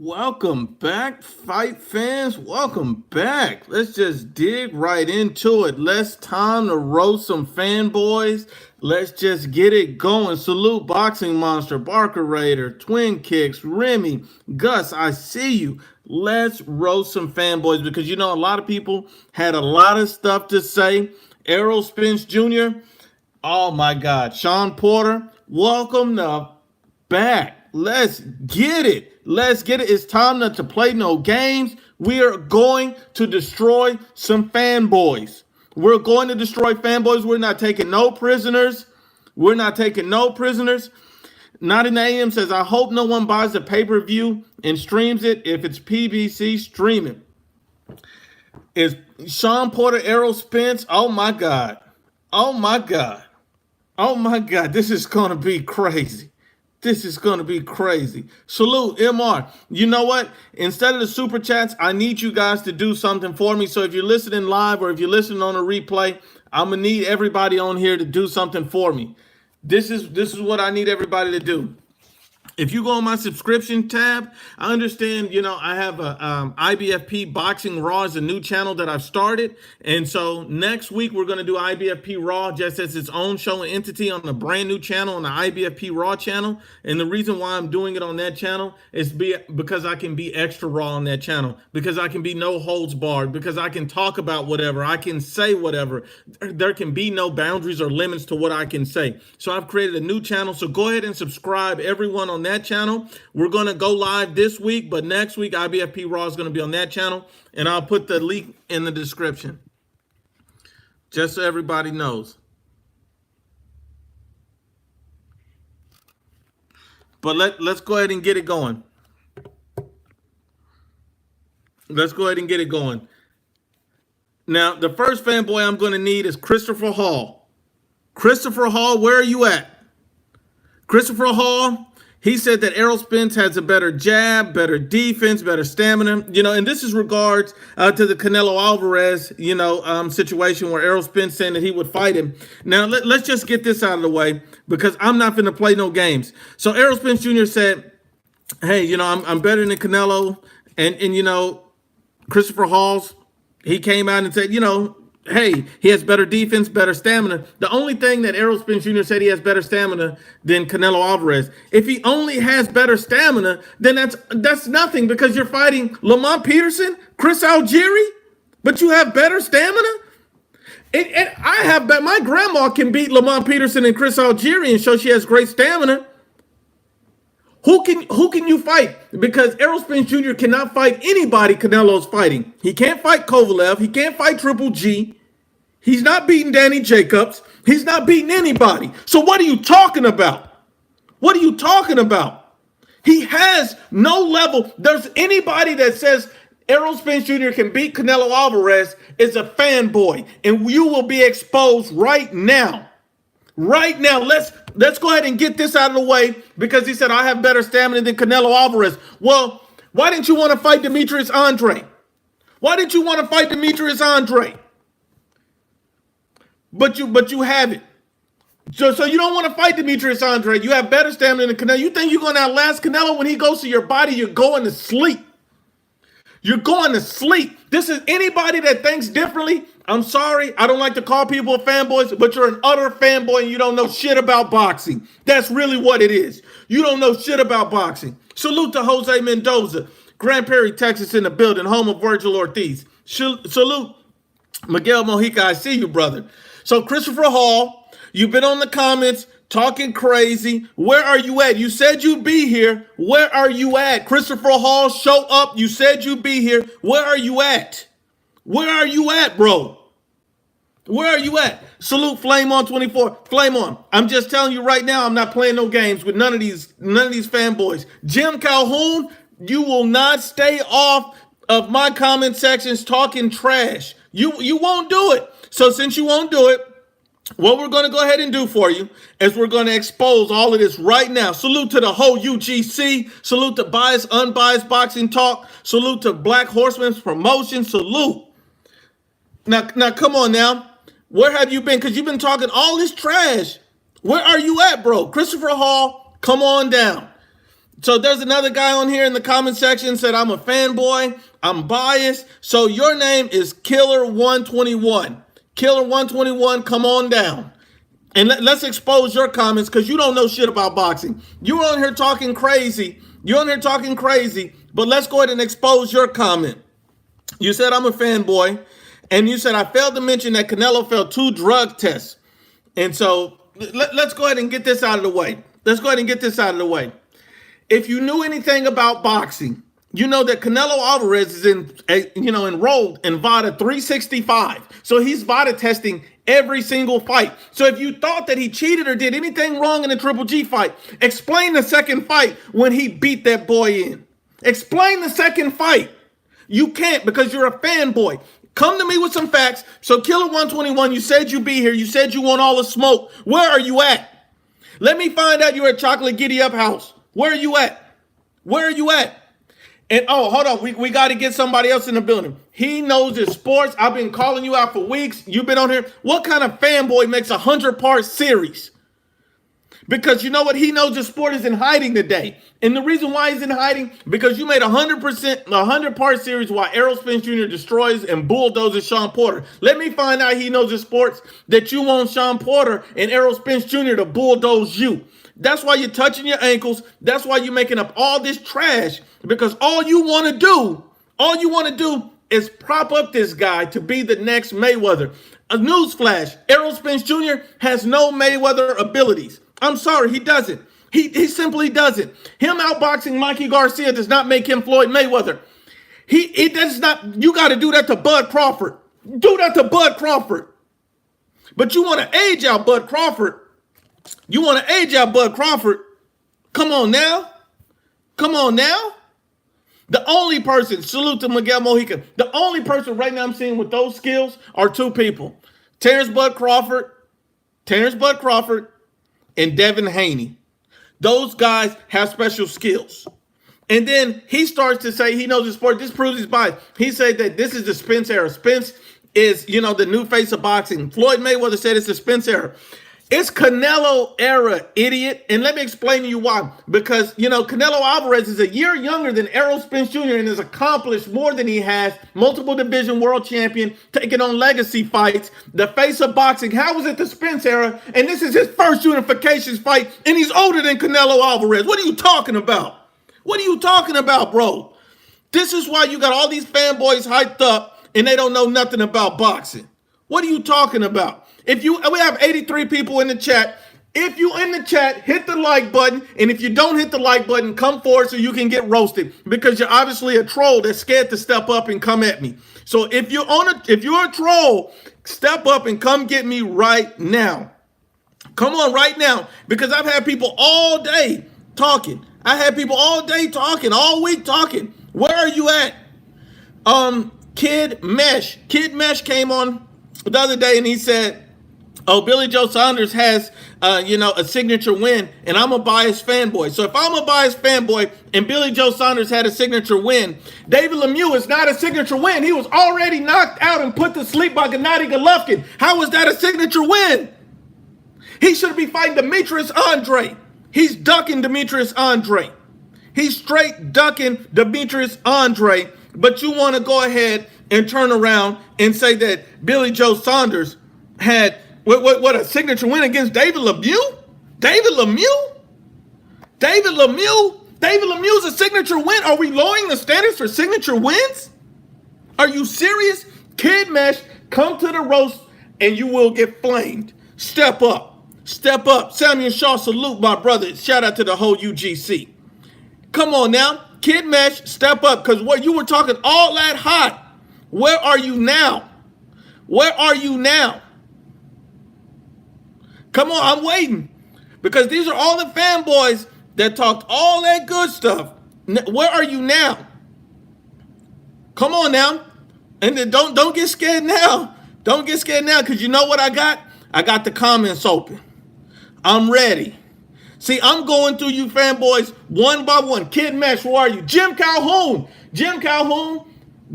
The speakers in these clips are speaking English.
Welcome back, fight fans. Welcome back. Let's just dig right into it. Let's time to roast some fanboys. Let's just get it going. Salute Boxing Monster, Barker Raider, Twin Kicks, Remy, Gus. I see you. Let's roast some fanboys because a lot of people had a lot of stuff to say. Errol Spence Jr. Oh my God. Shawn Porter. Welcome back. Let's get it. Let's get it. It's time not to play no games. We are going to destroy some fanboys. We're going to destroy fanboys. We're not taking no prisoners. We're not taking no prisoners. Not in the AM says, I hope no one buys the pay-per-view and streams it. If it's PBC, stream it. Is Shawn Porter, Errol Spence? Oh my God. Oh my God. Oh my God. This is going to be crazy. This is going to be crazy. Salute, MR. You know what? Instead of the super chats, I need you guys to do something for me. So if you're listening live or if you're listening on a replay, I'm going to need everybody on here to do something for me. This is what I need everybody to do. If you go on my subscription tab, I understand, I have a IBFP Boxing Raw is a new channel that I've started. And so next week, we're going to do IBFP Raw just as its own show and entity on a brand new channel on the IBFP Raw channel. And the reason why I'm doing it on that channel is because I can be extra raw on that channel, because I can be no holds barred, because I can talk about whatever, I can say whatever. There can be no boundaries or limits to what I can say. So I've created a new channel. So go ahead and subscribe, everyone on that channel. We're going to go live this week, but next week IBFP Raw is going to be on that channel, and I'll put the link in the description just so everybody knows. But let's go ahead and get it going. Let's go ahead and get it going. Now, the first fanboy I'm going to need is Christopher Hall. Christopher Hall, where are you at? Christopher Hall, he said that Errol Spence has a better jab, better defense, better stamina, and this is regards to the Canelo Alvarez, situation where Errol Spence saying that he would fight him. Now, let's just get this out of the way because I'm not going to play no games. So Errol Spence Jr. said, hey, I'm better than Canelo. And Christopher Hall's, he came out and said, hey, he has better defense, better stamina. The only thing that Errol Spence Jr. said he has better stamina than Canelo Alvarez. If he only has better stamina, then that's nothing because you're fighting Lamont Peterson, Chris Algieri, but you have better stamina? And I have bet my grandma can beat Lamont Peterson and Chris Algieri and show she has great stamina. Who can you fight? Because Errol Spence Jr. cannot fight anybody Canelo's fighting. He can't fight Kovalev. He can't fight Triple G. He's not beating Danny Jacobs. He's not beating anybody. So what are you talking about? What are you talking about? He has no level. There's anybody that says Errol Spence Jr. can beat Canelo Alvarez is a fanboy. And you will be exposed right now. Right now, let's go ahead and get this out of the way because he said I have better stamina than Canelo Alvarez. Well, why didn't you want to fight Demetrius Andre? Why didn't you want to fight Demetrius Andre? But you haven't. So you don't want to fight Demetrius Andre. You have better stamina than Canelo. You think you're going to outlast Canelo when he goes to your body? You're going to sleep. You're going to sleep. This is anybody that thinks differently. I'm sorry. I don't like to call people fanboys, but you're an utter fanboy and you don't know shit about boxing. That's really what it is. You don't know shit about boxing. Salute to Jose Mendoza, Grand Prairie, Texas in the building, home of Virgil Ortiz. Salute Miguel Mojica. I see you, brother. So Christopher Hall, you've been on the comments talking crazy. Where are you at? You said you'd be here. Where are you at? Christopher Hall, show up. You said you'd be here. Where are you at? Where are you at, bro? Where are you at? Salute Flame on 24. Flame on. I'm just telling you right now, I'm not playing no games with none of these fanboys. Jim Calhoun, you will not stay off of my comment sections talking trash. You won't do it. So since you won't do it, what we're going to go ahead and do for you is we're going to expose all of this right now. Salute to the whole UGC. Salute to Biased, Unbiased Boxing Talk. Salute to Black Horseman's Promotion. Salute. Now, come on now. Where have you been? Because you've been talking all this trash. Where are you at, bro? Christopher Hall, come on down. So there's another guy on here in the comment section said, I'm a fanboy, I'm biased. So your name is Killer121. Killer121, come on down. And let's expose your comments because you don't know shit about boxing. You're on here talking crazy. But let's go ahead and expose your comment. You said I'm a fanboy. And you said I failed to mention that Canelo failed 2 drug tests. And so let's go ahead and get this out of the way. If you knew anything about boxing, you know that Canelo Alvarez is enrolled in VADA 365. So he's VADA testing every single fight. So if you thought that he cheated or did anything wrong in the Triple G fight, explain the second fight when he beat that boy in. Explain the second fight. You can't because you're a fanboy. Come to me with some facts. So Killer121, you said you'd be here. You said you want all the smoke. Where are you at? Let me find out you're at Chocolate Giddy Up House. Where are you at? And oh, hold on. We got to get somebody else in the building. He knows his sports. I've been calling you out for weeks. You've been on here. What kind of fanboy makes a 100-part series? Because you know what? He knows his sport is in hiding today. And the reason why he's in hiding, because you made 100-part series why Errol Spence Jr. destroys and bulldozes Shawn Porter. Let me find out he knows his sports that you want Shawn Porter and Errol Spence Jr. to bulldoze you. That's why you're touching your ankles. That's why you're making up all this trash. Because all you want to do is prop up this guy to be the next Mayweather. A newsflash, Errol Spence Jr. has no Mayweather abilities. I'm sorry, he doesn't. He simply doesn't. Him outboxing Mikey Garcia does not make him Floyd Mayweather. He does not. You got to do that to Bud Crawford. Do that to Bud Crawford. But you want to age out Bud Crawford. Come on now. The only person, salute to Miguel Mojica, the only person right now I'm seeing with those skills are 2 people. Terrence Bud Crawford, and Devin Haney. Those guys have special skills. And then he starts to say he knows the sport. This proves his bias. He said that this is the Spence era. Spence is, the new face of boxing. Floyd Mayweather said it's the Spence era. It's Canelo era, idiot. And let me explain to you why. Because, Canelo Alvarez is a year younger than Errol Spence Jr. and has accomplished more than he has. Multiple division world champion, taking on legacy fights. The face of boxing. How was it the Spence era? And this is his first unifications fight. And he's older than Canelo Alvarez. What are you talking about? Bro? This is why you got all these fanboys hyped up and they don't know nothing about boxing. What are you talking about? We have 83 people in the chat. If you in the chat, hit the like button. And if you don't hit the like button, come forward so you can get roasted because you're obviously a troll that's scared to step up and come at me. So if you're a troll, step up and come get me right now. Come on right now because I've had people all day talking. All week talking. Where are you at? Kid Mesh came on the other day and he said, oh, Billy Joe Saunders has, a signature win, and I'm a biased fanboy. So if I'm a biased fanboy and Billy Joe Saunders had a signature win, David Lemieux is not a signature win. He was already knocked out and put to sleep by Gennady Golovkin. How is that a signature win? He should be fighting Demetrius Andre. He's ducking Demetrius Andre. He's straight ducking Demetrius Andre. But you want to go ahead and turn around and say that Billy Joe Saunders had what a signature win against David Lemieux? David Lemieux's a signature win. Are we lowering the standards for signature wins? Are you serious? Kid Mesh, come to the roast and you will get flamed. Step up. Samuel Shaw, salute my brother. Shout out to the whole UGC. Come on now. Kid Mesh, step up. Because what you were talking all that hot. Where are you now? Come on, I'm waiting. Because these are all the fanboys that talked all that good stuff. Where are you now? Come on now. And then don't get scared now. Because you know what I got? I got the comments open. I'm ready. See, I'm going through you fanboys one by one. Kid Mesh, where are you? Jim Calhoun,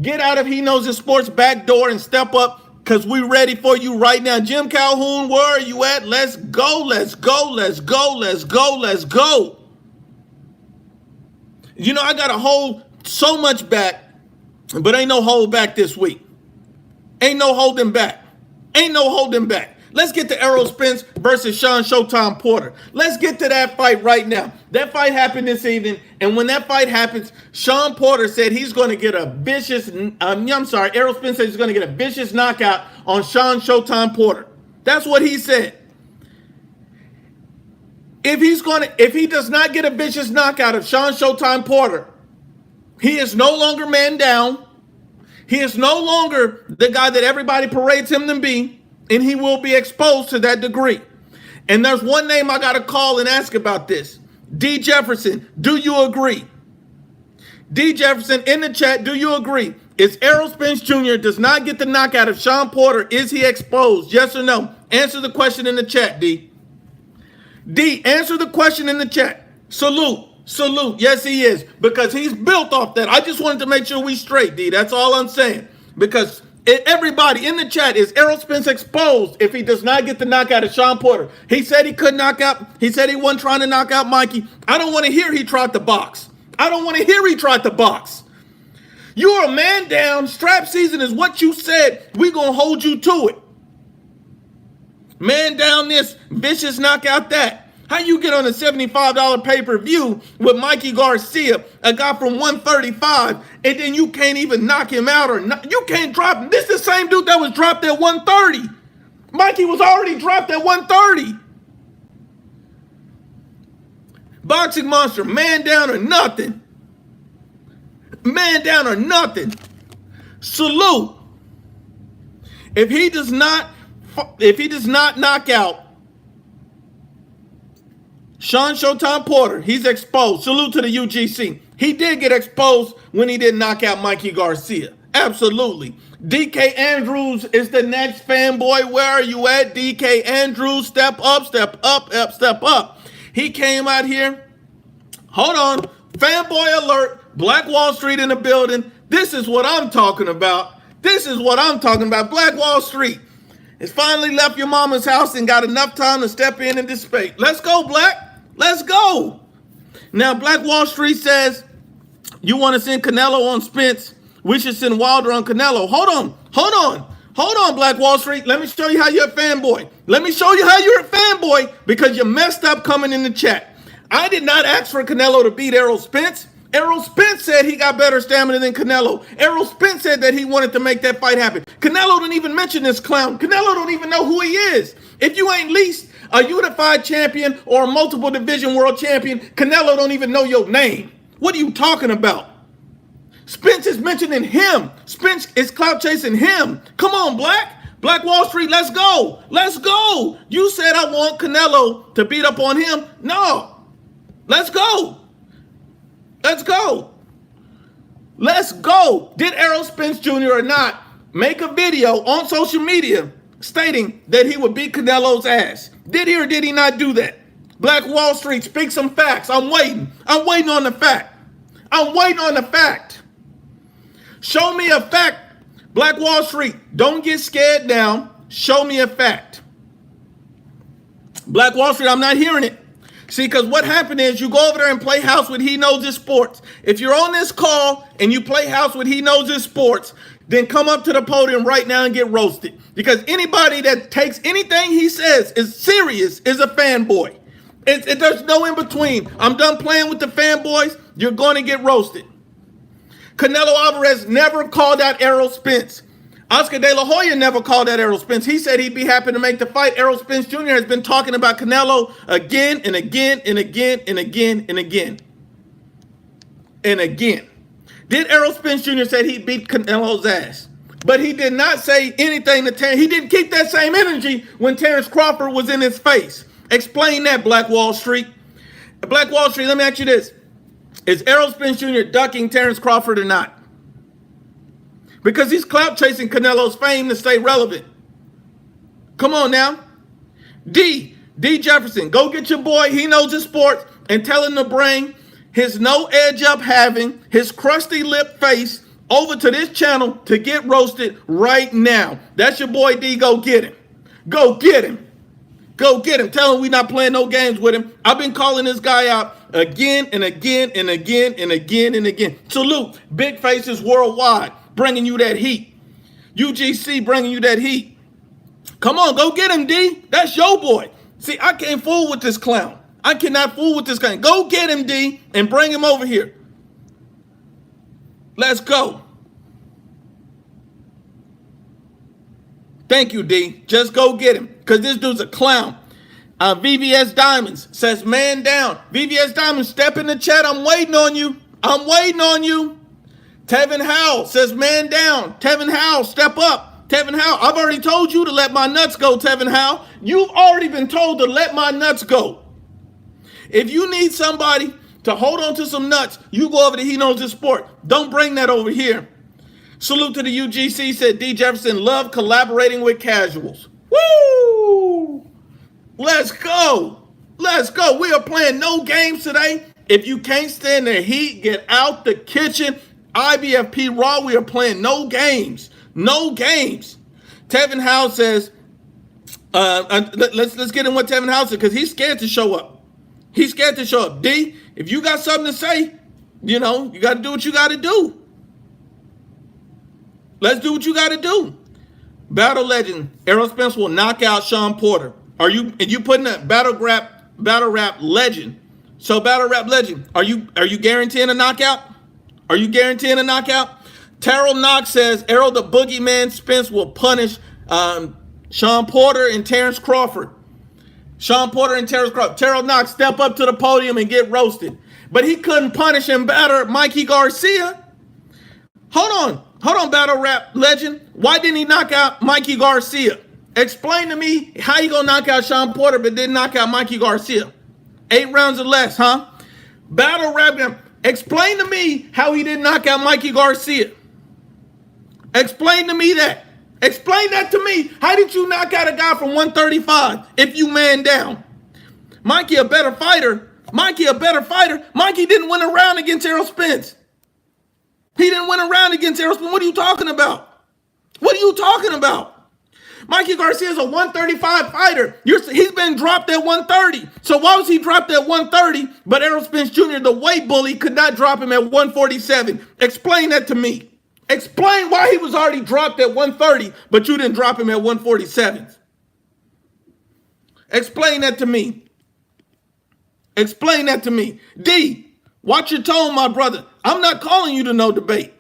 get out of He Knows His Sports back door and step up because we're ready for you right now. Jim Calhoun, where are you at? Let's go. You know, I got to hold so much back, but ain't no hold back this week. Ain't no holding back. Ain't no holding back. Let's get to Errol Spence versus Shawn Showtime Porter. Let's get to that fight right now. That fight happened this evening, and when that fight happens, Shawn Porter said he's going to get a vicious, Errol Spence said he's going to get a vicious knockout on Shawn Showtime Porter. That's what he said. If he does not get a vicious knockout of Shawn Showtime Porter, he is no longer man down. He is no longer the guy that everybody parades him to be, and he will be exposed to that degree. And there's one name I got to call and ask about this. D. Jefferson, do you agree? D. Jefferson, in the chat, do you agree? If Errol Spence Jr. does not get the knockout of Shawn Porter, is he exposed? Yes or no? Answer the question in the chat, D. D, answer the question in the chat. Salute. Yes, he is. Because he's built off that. I just wanted to make sure we straight, D. That's all I'm saying. Because everybody in the chat, is Errol Spence exposed if he does not get the knockout of Shawn Porter? He said he could knock out. He said he wasn't trying to knock out Mikey. I don't want to hear he tried to box. I don't want to hear he tried to box. You're a man down. Strap season is what you said. We're going to hold you to it. Man down this, vicious knockout that. How you get on a $75 pay-per-view with Mikey Garcia, a guy from 135, and then you can't even knock him out or not? You can't drop him. This is the same dude that was dropped at 130. Mikey was already dropped at 130. Boxing Monster, man down or nothing. Man down or nothing. Salute. If he does not knock out Shawn Showtime Porter, he's exposed. Salute to the UGC. He did get exposed when he didn't knock out Mikey Garcia. Absolutely. DK Andrews is the next fanboy. Where are you at, DK Andrews? Step up, step up, step up. He came out here. Hold on. Fanboy alert. Black Wall Street in the building. This is what I'm talking about. Black Wall Street has finally left your mama's house and got enough time to step in and dissipate. Let's go, Black. Let's go. Now, Black Wall Street says, you want to send Canelo on Spence? We should send Wilder on Canelo. Hold on, Black Wall Street. Let me show you how you're a fanboy. Because you messed up coming in the chat. I did not ask for Canelo to beat Errol Spence. Errol Spence said he got better stamina than Canelo. Errol Spence said that he wanted to make that fight happen. Canelo didn't even mention this clown. Canelo don't even know who he is. If you ain't least a unified champion or a multiple division world champion, Canelo don't even know your name. What are you talking about? Spence is mentioning him. Spence is clout chasing him. Come on, Black Wall Street, let's go. You said I want Canelo to beat up on him. No. Let's go. Did Errol Spence Jr. or not make a video on social media stating that he would beat Canelo's ass? Did he or did he not do that? Black Wall Street, speak some facts. I'm waiting on the fact. Show me a fact. Black Wall Street, don't get scared now. Show me a fact. Black Wall Street, I'm not hearing it. See, because what happened is you go over there and play house with He Knows His Sports. If you're on this call and you play house with He Knows His Sports, then come up to the podium right now and get roasted. Because anybody that takes anything he says is serious is a fanboy. There's no in between. I'm done playing with the fanboys. You're going to get roasted. Canelo Alvarez never called out Errol Spence. Oscar De La Hoya never called out Errol Spence. He said he'd be happy to make the fight. Errol Spence Jr. has been talking about Canelo again and again and again and again and again and again. Did Errol Spence Jr. say he'd beat Canelo's ass? But he did not say anything to Terrence. He didn't keep that same energy when Terrence Crawford was in his face. Explain that, Black Wall Street. Black Wall Street, let me ask you this. Is Errol Spence Jr. ducking Terrence Crawford or not? Because he's clout chasing Canelo's fame to stay relevant. Come on now. D. Jefferson, go get your boy, He Knows His Sports, and tell him to bring his no edge up having, his crusty lip face over to this channel to get roasted right now. That's your boy D. Go get him. Go get him. Tell him we not playing no games with him. I've been calling this guy out again and again and again and again and again. Salute. Big Faces Worldwide bringing you that heat. UGC bringing you that heat. Come on, go get him, D. That's your boy. See, I can't fool with this clown. I cannot fool with this clown. Go get him, D, and bring him over here. Let's go. Thank you, D. Just go get him, because this dude's a clown. VVS Diamonds says, man down. VVS Diamonds, step in the chat. I'm waiting on you. I'm waiting on you. Tevin Howell says, man down. Tevin Howell, step up. Tevin Howell, I've already told you to let my nuts go, Tevin Howell. You've already been told to let my nuts go. If you need somebody to hold on to some nuts, you go over to He Knows His Sport. Don't bring that over here. Salute to the UGC, said D. Jefferson, love collaborating with casuals. Woo! Let's go. Let's go. We are playing no games today. If you can't stand the heat, get out the kitchen. IBFP Raw, we are playing no games. No games. Tevin Howe says, let's get in what Tevin Howe said, because he's scared to show up. He's scared to show up. D, if you got something to say, you know, you got to do what you got to do. Let's do what you got to do. Battle legend, Errol Spence will knock out Shawn Porter. Are you putting a battle rap legend? So battle rap legend, are you guaranteeing a knockout? Are you guaranteeing a knockout? Terrell Knox says Errol the Boogeyman Spence will punish Shawn Porter and Terrence Crawford. Shawn Porter and Terrence Crawford. Terrell Knox, step up to the podium and get roasted. But he couldn't punish and batter Mikey Garcia. Hold on, battle rap legend. Why didn't he knock out Mikey Garcia? Explain to me how you gonna knock out Shawn Porter but didn't knock out Mikey Garcia. 8 rounds or less, huh? Battle rap, explain to me how he didn't knock out Mikey Garcia. Explain to me that. Explain that to me. How did you knock out a guy from 135 if you man down? Mikey a better fighter. Mikey didn't win a round against Errol Spence. He didn't win a round against Errol Spence. What are you talking about? What are you talking about? Mikey Garcia is a 135 fighter. He's been dropped at 130. So why was he dropped at 130, but Errol Spence Jr., the weight bully, could not drop him at 147? Explain that to me. Explain why he was already dropped at 130, but you didn't drop him at 147. Explain that to me. Explain that to me. D, watch your tone, my brother. I'm not calling you to no debate.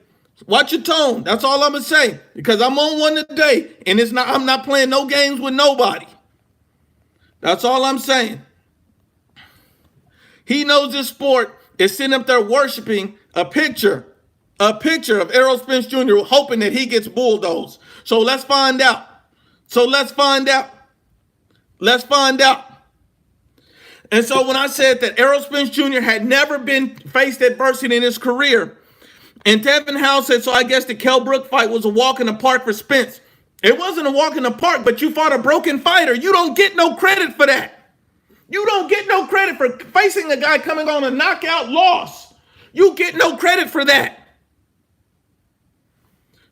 Watch your tone. That's all I'm gonna say. Because I'm on one today, and I'm not playing no games with nobody. That's all I'm saying. He Knows His Sport is sitting up there worshiping a picture of Errol Spence Jr., hoping that he gets bulldozed. So let's find out. Let's find out. And so when I said that Errol Spence Jr. had never been faced adversity in his career, and Tevin Howe said, so I guess the Kell Brook fight was a walk in the park for Spence. It wasn't a walk in the park, but you fought a broken fighter. You don't get no credit for that. You don't get no credit for facing a guy coming on a knockout loss. You get no credit for that.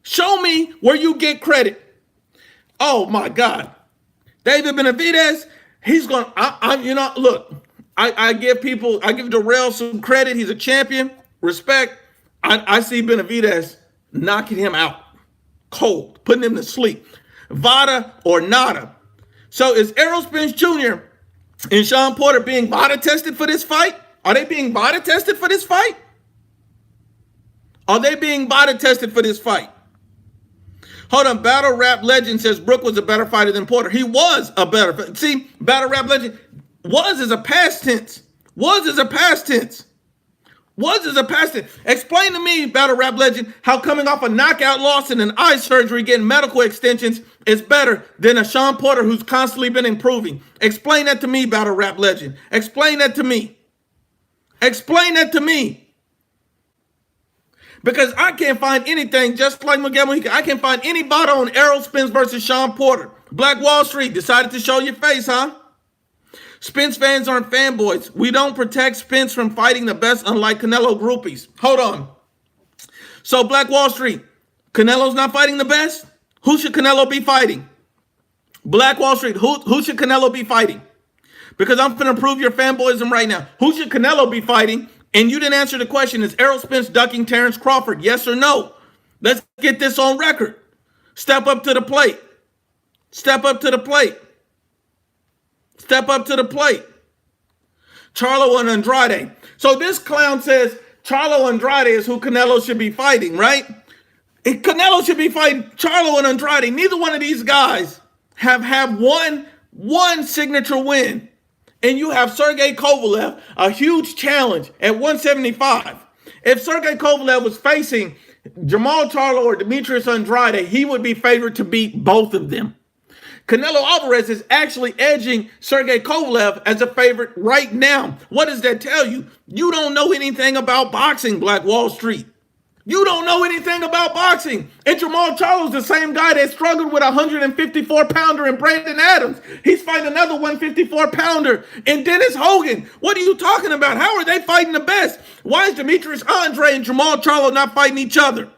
Show me where you get credit. Oh my God. David Benavidez, he's going, look, I give Darrell some credit. He's a champion. Respect. I see Benavidez knocking him out cold, putting him to sleep. Vada or nada. So is Errol Spence Jr. and Shawn Porter being Vada tested for this fight? Are they being Vada tested for this fight? Are they being Vada tested for this fight? Hold on, Battle Rap Legend says Brook was a better fighter than Porter. He was a better fighter. See, Battle Rap Legend, was is a past tense. Was is a past tense. Was is a past tense. Explain to me, Battle Rap Legend, how coming off a knockout loss and an eye surgery, getting medical extensions is better than a Shawn Porter who's constantly been improving. Explain that to me, Battle Rap Legend. Explain that to me. Explain that to me. Because I can't find anything, just like Miguel Mojica, I can't find anybody on Errol Spence versus Shawn Porter. Black Wall Street decided to show your face, huh? Spence fans aren't fanboys. We don't protect Spence from fighting the best, unlike Canelo groupies. Hold on. So Black Wall Street, Canelo's not fighting the best? Who should Canelo be fighting? Black Wall Street, who should Canelo be fighting? Because I'm finna prove your fanboyism right now. Who should Canelo be fighting? And you didn't answer the question. Is Errol Spence ducking Terrence Crawford? Yes or no? Let's get this on record. Step up to the plate. Step up to the plate. Step up to the plate. Charlo and Andrade. So this clown says Charlo Andrade is who Canelo should be fighting, right? And Canelo should be fighting Charlo and Andrade. Neither one of these guys have had one signature win. And you have Sergey Kovalev, a huge challenge at 175. If Sergey Kovalev was facing Jamal Charlo or Demetrius Andrade, he would be favored to beat both of them. Canelo Alvarez is actually edging Sergey Kovalev as a favorite right now. What does that tell you? You don't know anything about boxing, Black Wall Street. You don't know anything about boxing. And Jamal Charlo's the same guy that struggled with a 154-pounder in Brandon Adams. He's fighting another 154-pounder in Dennis Hogan. What are you talking about? How are they fighting the best? Why is Demetrius Andre and Jamal Charlo not fighting each other?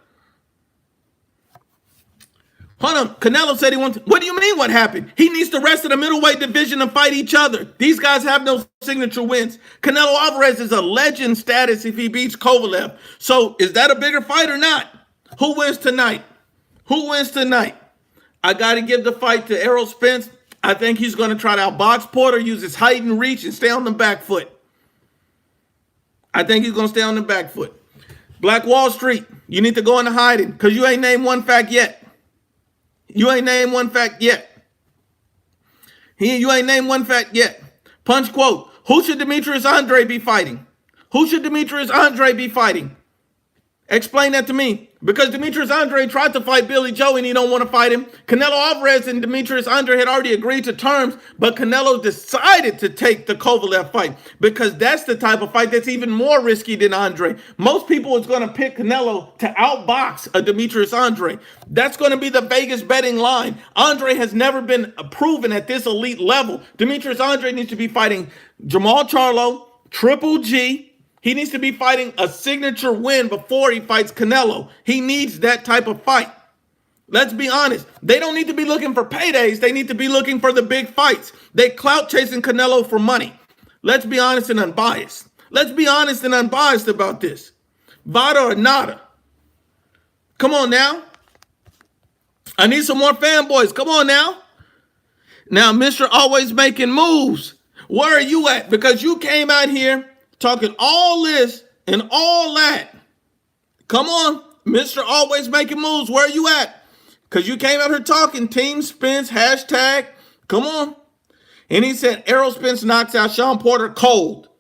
Hold on. Canelo said he wants. What do you mean what happened? He needs the rest of the middleweight division to fight each other. These guys have no signature wins. Canelo Alvarez is a legend status if he beats Kovalev. So is that a bigger fight or not? Who wins tonight? Who wins tonight? I got to give the fight to Errol Spence. I think he's going to try to outbox Porter, use his height and reach, and stay on the back foot. I think he's going to stay on the back foot. Black Wall Street, you need to go into hiding because you ain't named one fact yet. You ain't named one fact yet. You ain't named one fact yet. Punch quote. Who should Demetrius Andre be fighting? Who should Demetrius Andre be fighting? Explain that to me. Because Demetrius Andre tried to fight Billy Joe and he don't want to fight him. Canelo Alvarez and Demetrius Andre had already agreed to terms, but Canelo decided to take the Kovalev fight because that's the type of fight that's even more risky than Andre. Most people is going to pick Canelo to outbox a Demetrius Andre. That's going to be the Vegas betting line. Andre has never been proven at this elite level. Demetrius Andre needs to be fighting Jamal Charlo, Triple G. He needs to be fighting a signature win before he fights Canelo. He needs that type of fight. Let's be honest. They don't need to be looking for paydays. They need to be looking for the big fights. They clout chasing Canelo for money. Let's be honest and unbiased. Let's be honest and unbiased about this. Vada or nada. Come on now. I need some more fanboys. Come on now. Now, Mr. Always Making Moves. Where are you at? Because you came out here talking all this and all that. Come on, Mr. Always Making Moves. Where are you at? Because you came out here talking Team Spence, hashtag. Come on. And he said Errol Spence knocks out Shawn Porter cold.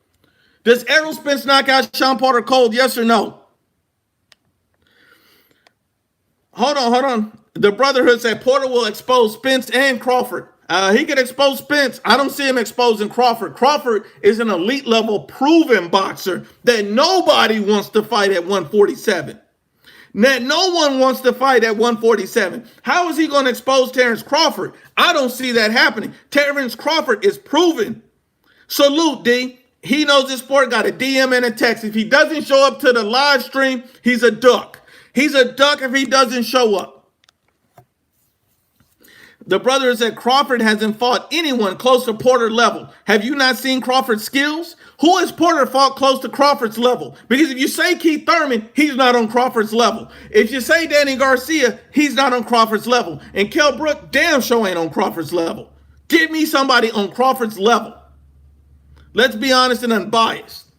Does Errol Spence knock out Shawn Porter cold? Yes or no? Hold on. The Brotherhood said Porter will expose Spence and Crawford. He could expose Spence. I don't see him exposing Crawford. Crawford is an elite level proven boxer that nobody wants to fight at 147. That no one wants to fight at 147. How is he going to expose Terrence Crawford? I don't see that happening. Terrence Crawford is proven. Salute, D. He knows this sport, got a DM and a text. If he doesn't show up to the live stream, he's a duck. He's a duck if he doesn't show up. The brother said Crawford hasn't fought anyone close to Porter level. Have you not seen Crawford's skills? Who has Porter fought close to Crawford's level? Because if you say Keith Thurman, he's not on Crawford's level. If you say Danny Garcia, he's not on Crawford's level. And Kell Brook damn sure ain't on Crawford's level. Give me somebody on Crawford's level. Let's be honest and unbiased.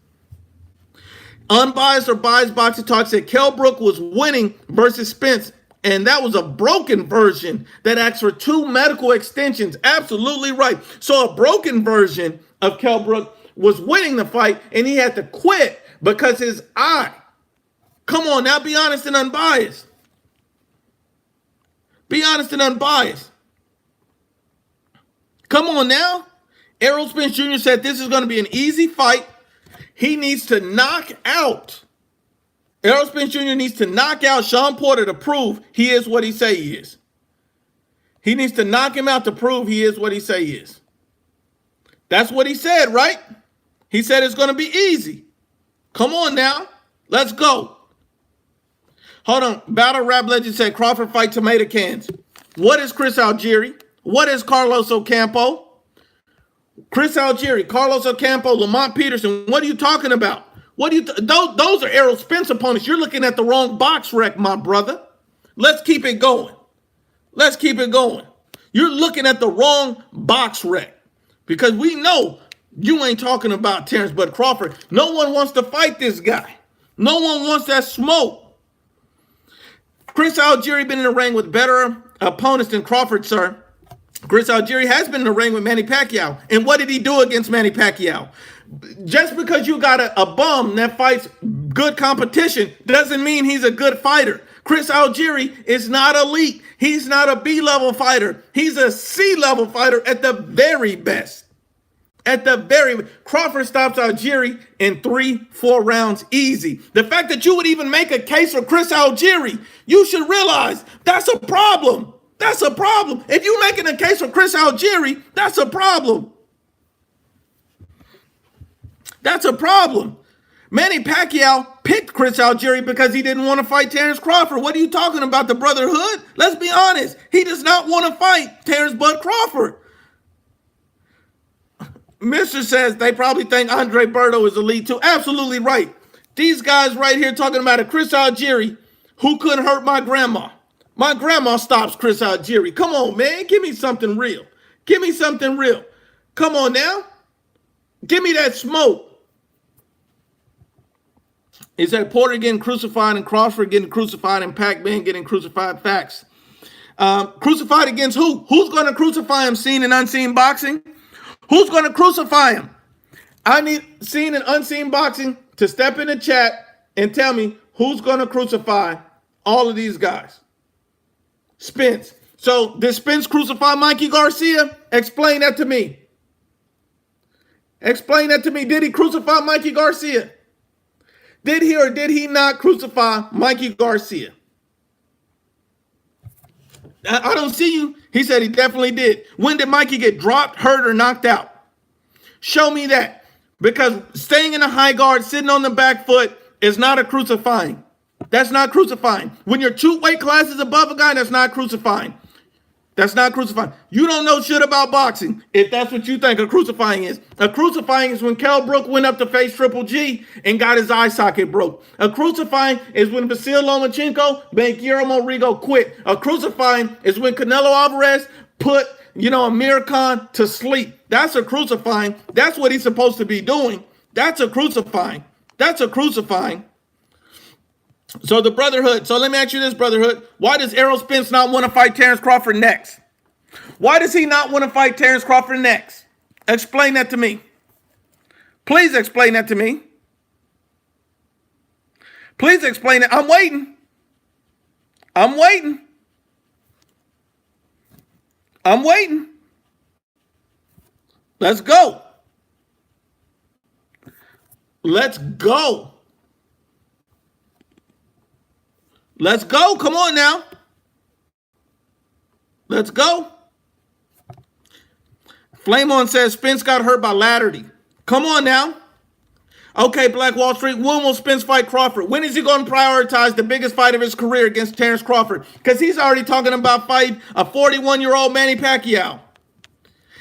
Unbiased or biased boxing talk said Kell Brook was winning versus Spence. And that was a broken version that asked for 2 medical extensions. Absolutely right. So a broken version of Kell Brook was winning the fight and he had to quit because his eye. Come on now, be honest and unbiased. Be honest and unbiased. Come on now. Errol Spence Jr. said this is going to be an easy fight. He needs to knock out. Errol Spence Jr. needs to knock out Shawn Porter to prove he is what he say he is. He needs to knock him out to prove he is what he say he is. That's what he said, right? He said it's going to be easy. Come on now. Let's go. Hold on. Battle Rap Legend said Crawford fight tomato cans. What is Chris Algieri? What is Carlos Ocampo? Chris Algieri, Carlos Ocampo, Lamont Peterson. What are you talking about? What do you? Those are Errol Spence opponents. You're looking at the wrong box rec, my brother. Let's keep it going. Let's keep it going. You're looking at the wrong box rec because we know you ain't talking about Terrence Bud Crawford. No one wants to fight this guy. No one wants that smoke. Chris Algieri been in the ring with better opponents than Crawford, sir. Chris Algieri has been in the ring with Manny Pacquiao. And what did he do against Manny Pacquiao? Just because you got a bum that fights good competition doesn't mean he's a good fighter. Chris Algieri is not elite. He's not a B-level fighter. He's a C-level fighter at the very best. Crawford stops Algieri in 3-4 rounds easy. The fact that you would even make a case for Chris Algieri, you should realize that's a problem. That's a problem. If you're making a case for Chris Algieri, that's a problem. That's a problem. Manny Pacquiao picked Chris Algieri because he didn't want to fight Terrence Crawford. What are you talking about, the brotherhood? Let's be honest. He does not want to fight Terrence Bud Crawford. Mr. says they probably think Andre Berto is elite too. Absolutely right. These guys right here talking about a Chris Algieri who couldn't hurt my grandma. My grandma stops Chris Algieri. Come on, man. Give me something real. Give me something real. Come on now. Give me that smoke. He said Porter getting crucified and Crawford getting crucified and Pac-Man getting crucified. Facts. Crucified against who? Who's going to crucify him? Seen and unseen boxing? Who's going to crucify him? I need seen and unseen boxing to step in the chat and tell me who's going to crucify all of these guys. Spence. So did Spence crucify Mikey Garcia? Explain that to me. Explain that to me. Did he crucify Mikey Garcia? Did he or did he not crucify Mikey Garcia? I don't see you. He said he definitely did. When did Mikey get dropped, hurt, or knocked out? Show me that. Because staying in the high guard, sitting on the back foot is not a crucifying. That's not crucifying. When you're 2 weight classes above a guy, that's not crucifying. That's not crucifying. You don't know shit about boxing if that's what you think a crucifying is. A crucifying is when Kell Brook went up to face Triple G and got his eye socket broke. A crucifying is when Vasil Lomachenko made Guillermo Rigo quit. A crucifying is when Canelo Alvarez put, Amir Khan to sleep. That's a crucifying. That's what he's supposed to be doing. That's a crucifying. That's a crucifying. So the brotherhood. So let me ask you this, brotherhood. Why does Errol Spence not want to fight Terrence Crawford next? Why does he not want to fight Terrence Crawford next? Explain that to me. Please explain that to me. Please explain it. I'm waiting. I'm waiting. I'm waiting. Let's go. Let's go. Let's go. Come on now. Let's go. Flame On says Spence got hurt by Latterty. Come on now. Okay, Black Wall Street. When will Spence fight Crawford? When is he going to prioritize the biggest fight of his career against Terrence Crawford? Because he's already talking about fighting a 41-year-old Manny Pacquiao.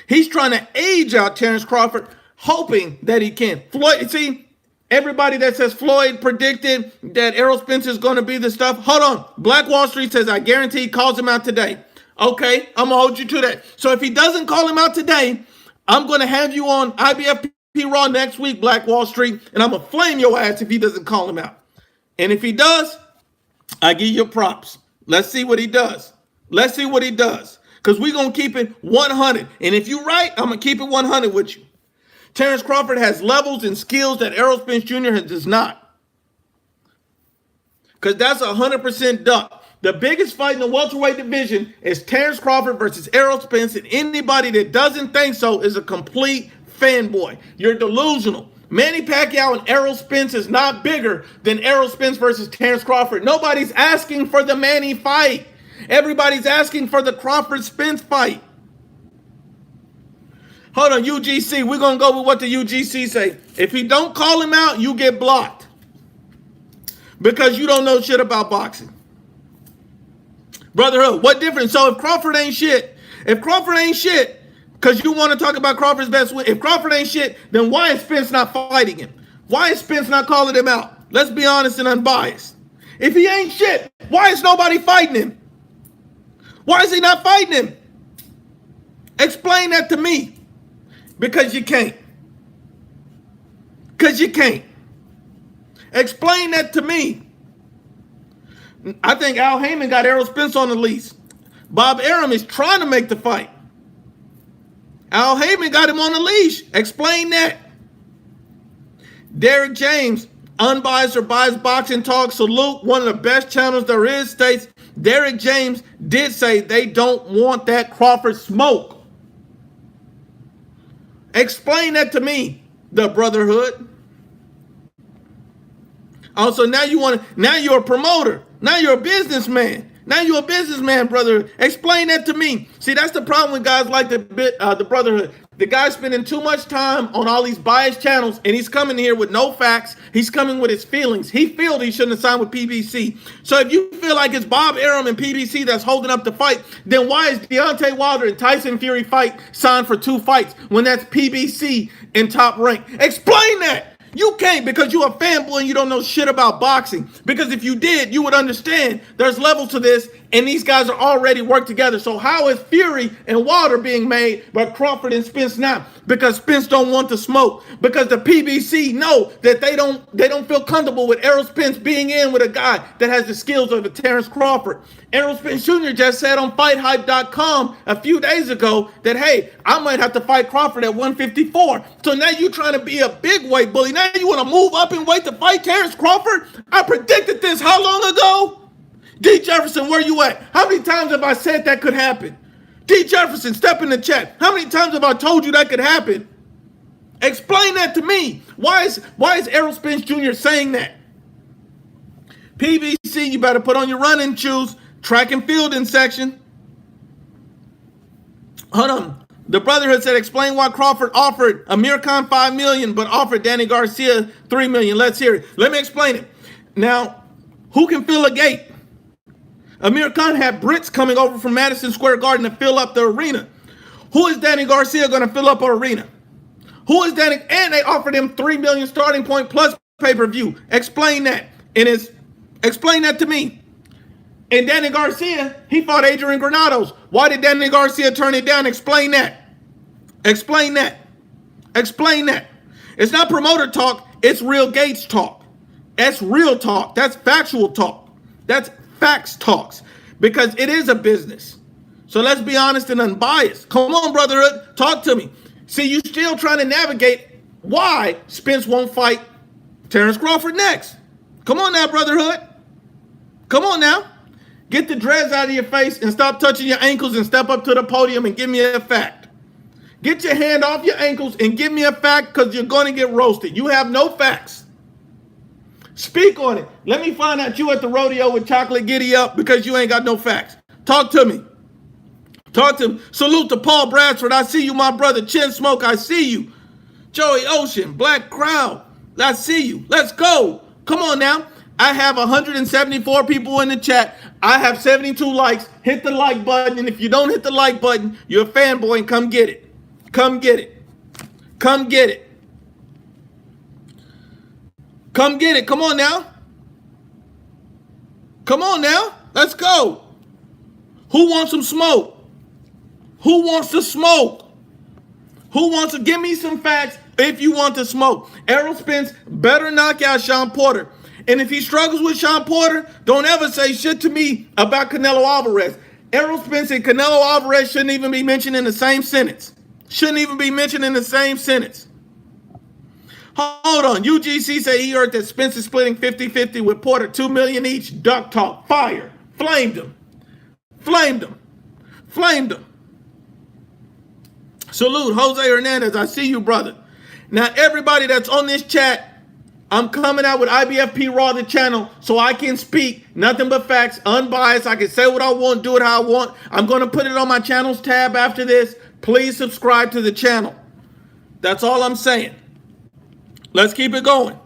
He's trying to age out Terrence Crawford, hoping that he can. Floyd, see, everybody that says Floyd predicted that Errol Spence is going to be the stuff. Hold on. Black Wall Street says, I guarantee he calls him out today. Okay, I'm going to hold you to that. So if he doesn't call him out today, I'm going to have you on IBFP Raw next week, Black Wall Street, and I'm going to flame your ass if he doesn't call him out. And if he does, I give you props. Let's see what he does. Let's see what he does. Because we're going to keep it 100. And if you're right, I'm going to keep it 100 with you. Terrence Crawford has levels and skills that Errol Spence Jr. does not. Because that's 100% duck. The biggest fight in the welterweight division is Terrence Crawford versus Errol Spence, and anybody that doesn't think so is a complete fanboy. You're delusional. Manny Pacquiao and Errol Spence is not bigger than Errol Spence versus Terrence Crawford. Nobody's asking for the Manny fight. Everybody's asking for the Crawford-Spence fight. Hold on, UGC. We're going to go with what the UGC say. If he don't call him out, you get blocked. Because you don't know shit about boxing. Brotherhood, what difference? So if Crawford ain't shit, If Crawford ain't shit, because you want to talk about Crawford's best win, if Crawford ain't shit, then why is Spence not fighting him? Why is Spence not calling him out? Let's be honest and unbiased. If he ain't shit, why is nobody fighting him? Why is he not fighting him? Explain that to me. Because you can't. Because you can't. Explain that to me. I think Al Heyman got Errol Spence on the leash. Bob Arum is trying to make the fight. Al Heyman got him on the leash. Explain that. Derek James, unbiased or biased boxing talk, salute, one of the best channels there is, states Derek James did say they don't want that Crawford smoke. Explain that to me, the Brotherhood. Also, now you're a promoter. Now you're a businessman. Now you're a businessman, brother. Explain that to me. See, that's the problem with guys like the Brotherhood. The guy's spending too much time on all these biased channels, and he's coming here with no facts. He's coming with his feelings. He feels he shouldn't have signed with PBC. So if you feel like it's Bob Arum and PBC that's holding up the fight, then why is Deontay Wilder and Tyson Fury fight signed for 2 fights when that's PBC in Top Rank? Explain that. You can't, because you're a fanboy and you don't know shit about boxing. Because if you did, you would understand there's levels to this, and these guys are already worked together. So how is Fury and Wilder being made, but Crawford and Spence not? Because Spence don't want to smoke. Because the PBC know that they don't feel comfortable with Errol Spence being in with a guy that has the skills of the Terrence Crawford. Errol Spence Jr. just said on FightHype.com a few days ago that, hey, I might have to fight Crawford at 154. So now you're trying to be a big weight bully. Now you want to move up in weight to fight Terrence Crawford? I predicted this how long ago? D. Jefferson, where you at? How many times have I said that could happen? D. Jefferson, step in the chat. How many times have I told you that could happen? Explain that to me. Why is Errol Spence Jr. saying that? PBC, you better put on your running shoes. Track and fielding section. Hold on. The Brotherhood said, explain why Crawford offered Amir Khan $5 million, but offered Danny Garcia $3 million. Let's hear it. Let me explain it. Now, who can fill a gate? Amir Khan had Brits coming over from Madison Square Garden to fill up the arena. Who is Danny Garcia going to fill up our arena? Who is Danny? And they offered him $3 million starting point plus pay-per-view. Explain that. Explain that to me. And Danny Garcia, he fought Adrian Granados. Why did Danny Garcia turn it down? Explain that. Explain that. Explain that. It's not promoter talk. It's real Gates talk. That's real talk. That's factual talk. That's facts talks. Because it is a business. So let's be honest and unbiased. Come on, Brotherhood. Talk to me. See, you still trying to navigate why Spence won't fight Terrence Crawford next. Come on now, Brotherhood. Come on now. Get the dreads out of your face and stop touching your ankles and step up to the podium and give me a fact. Get your hand off your ankles and give me a fact, because you're going to get roasted. You have no facts. Speak on it. Let me find out you at the rodeo with chocolate giddy up because you ain't got no facts. Talk to me. Talk to me. Salute to Paul Bradford. I see you, my brother. Chin Smoke, I see you. Joey Ocean, Black Crowd, I see you. Let's go. Come on now. I have 174 people in the chat. I have 72 likes. Hit the like button. And if you don't hit the like button, you're a fanboy, and come get it. Come get it. Come get it. Come get it. Come on now. Come on now. Let's go. Who wants some smoke? Who wants to smoke? Who wants to give me some facts if you want to smoke? Errol Spence better knock out Shawn Porter. And if he struggles with Shawn Porter, don't ever say shit to me about Canelo Alvarez. Errol Spence and Canelo Alvarez shouldn't even be mentioned in the same sentence. Shouldn't even be mentioned in the same sentence. Hold on. UGC say he heard that Spence is splitting 50-50 with Porter, $2 million each. Duck talk. Fire. Flamed him. Flamed him. Flamed him. Salute, Jose Hernandez. I see you, brother. Now, everybody that's on this chat, I'm coming out with IBFP Raw, the channel, so I can speak nothing but facts, unbiased. I can say what I want, do it how I want. I'm going to put it on my channels tab after this. Please subscribe to the channel. That's all I'm saying. Let's keep it going.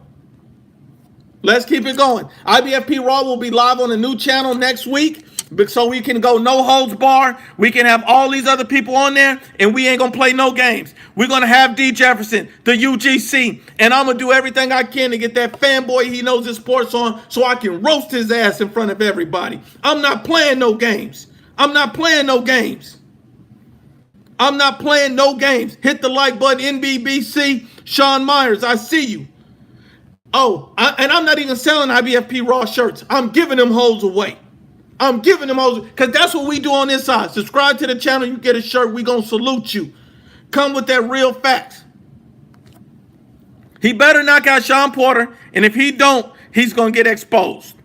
Let's keep it going. IBFP Raw will be live on a new channel next week. So we can go no holds bar. We can have all these other people on there, and we ain't gonna play no games. We're gonna have D Jefferson, the UGC, and I'm gonna do everything I can to get that fanboy he knows his sports on, so I can roast his ass in front of everybody. I'm not playing no games. I'm not playing no games. I'm not playing no games. Hit the like button, NBBC, Shawn Myers. I see you. Oh, and I'm not even selling IBFP Raw shirts. I'm giving them hoes away. I'm giving them hoes, because that's what we do on this side. Subscribe to the channel, you get a shirt, we gonna salute you. Come with that real facts. He better knock out Shawn Porter, and if he don't, he's gonna get exposed.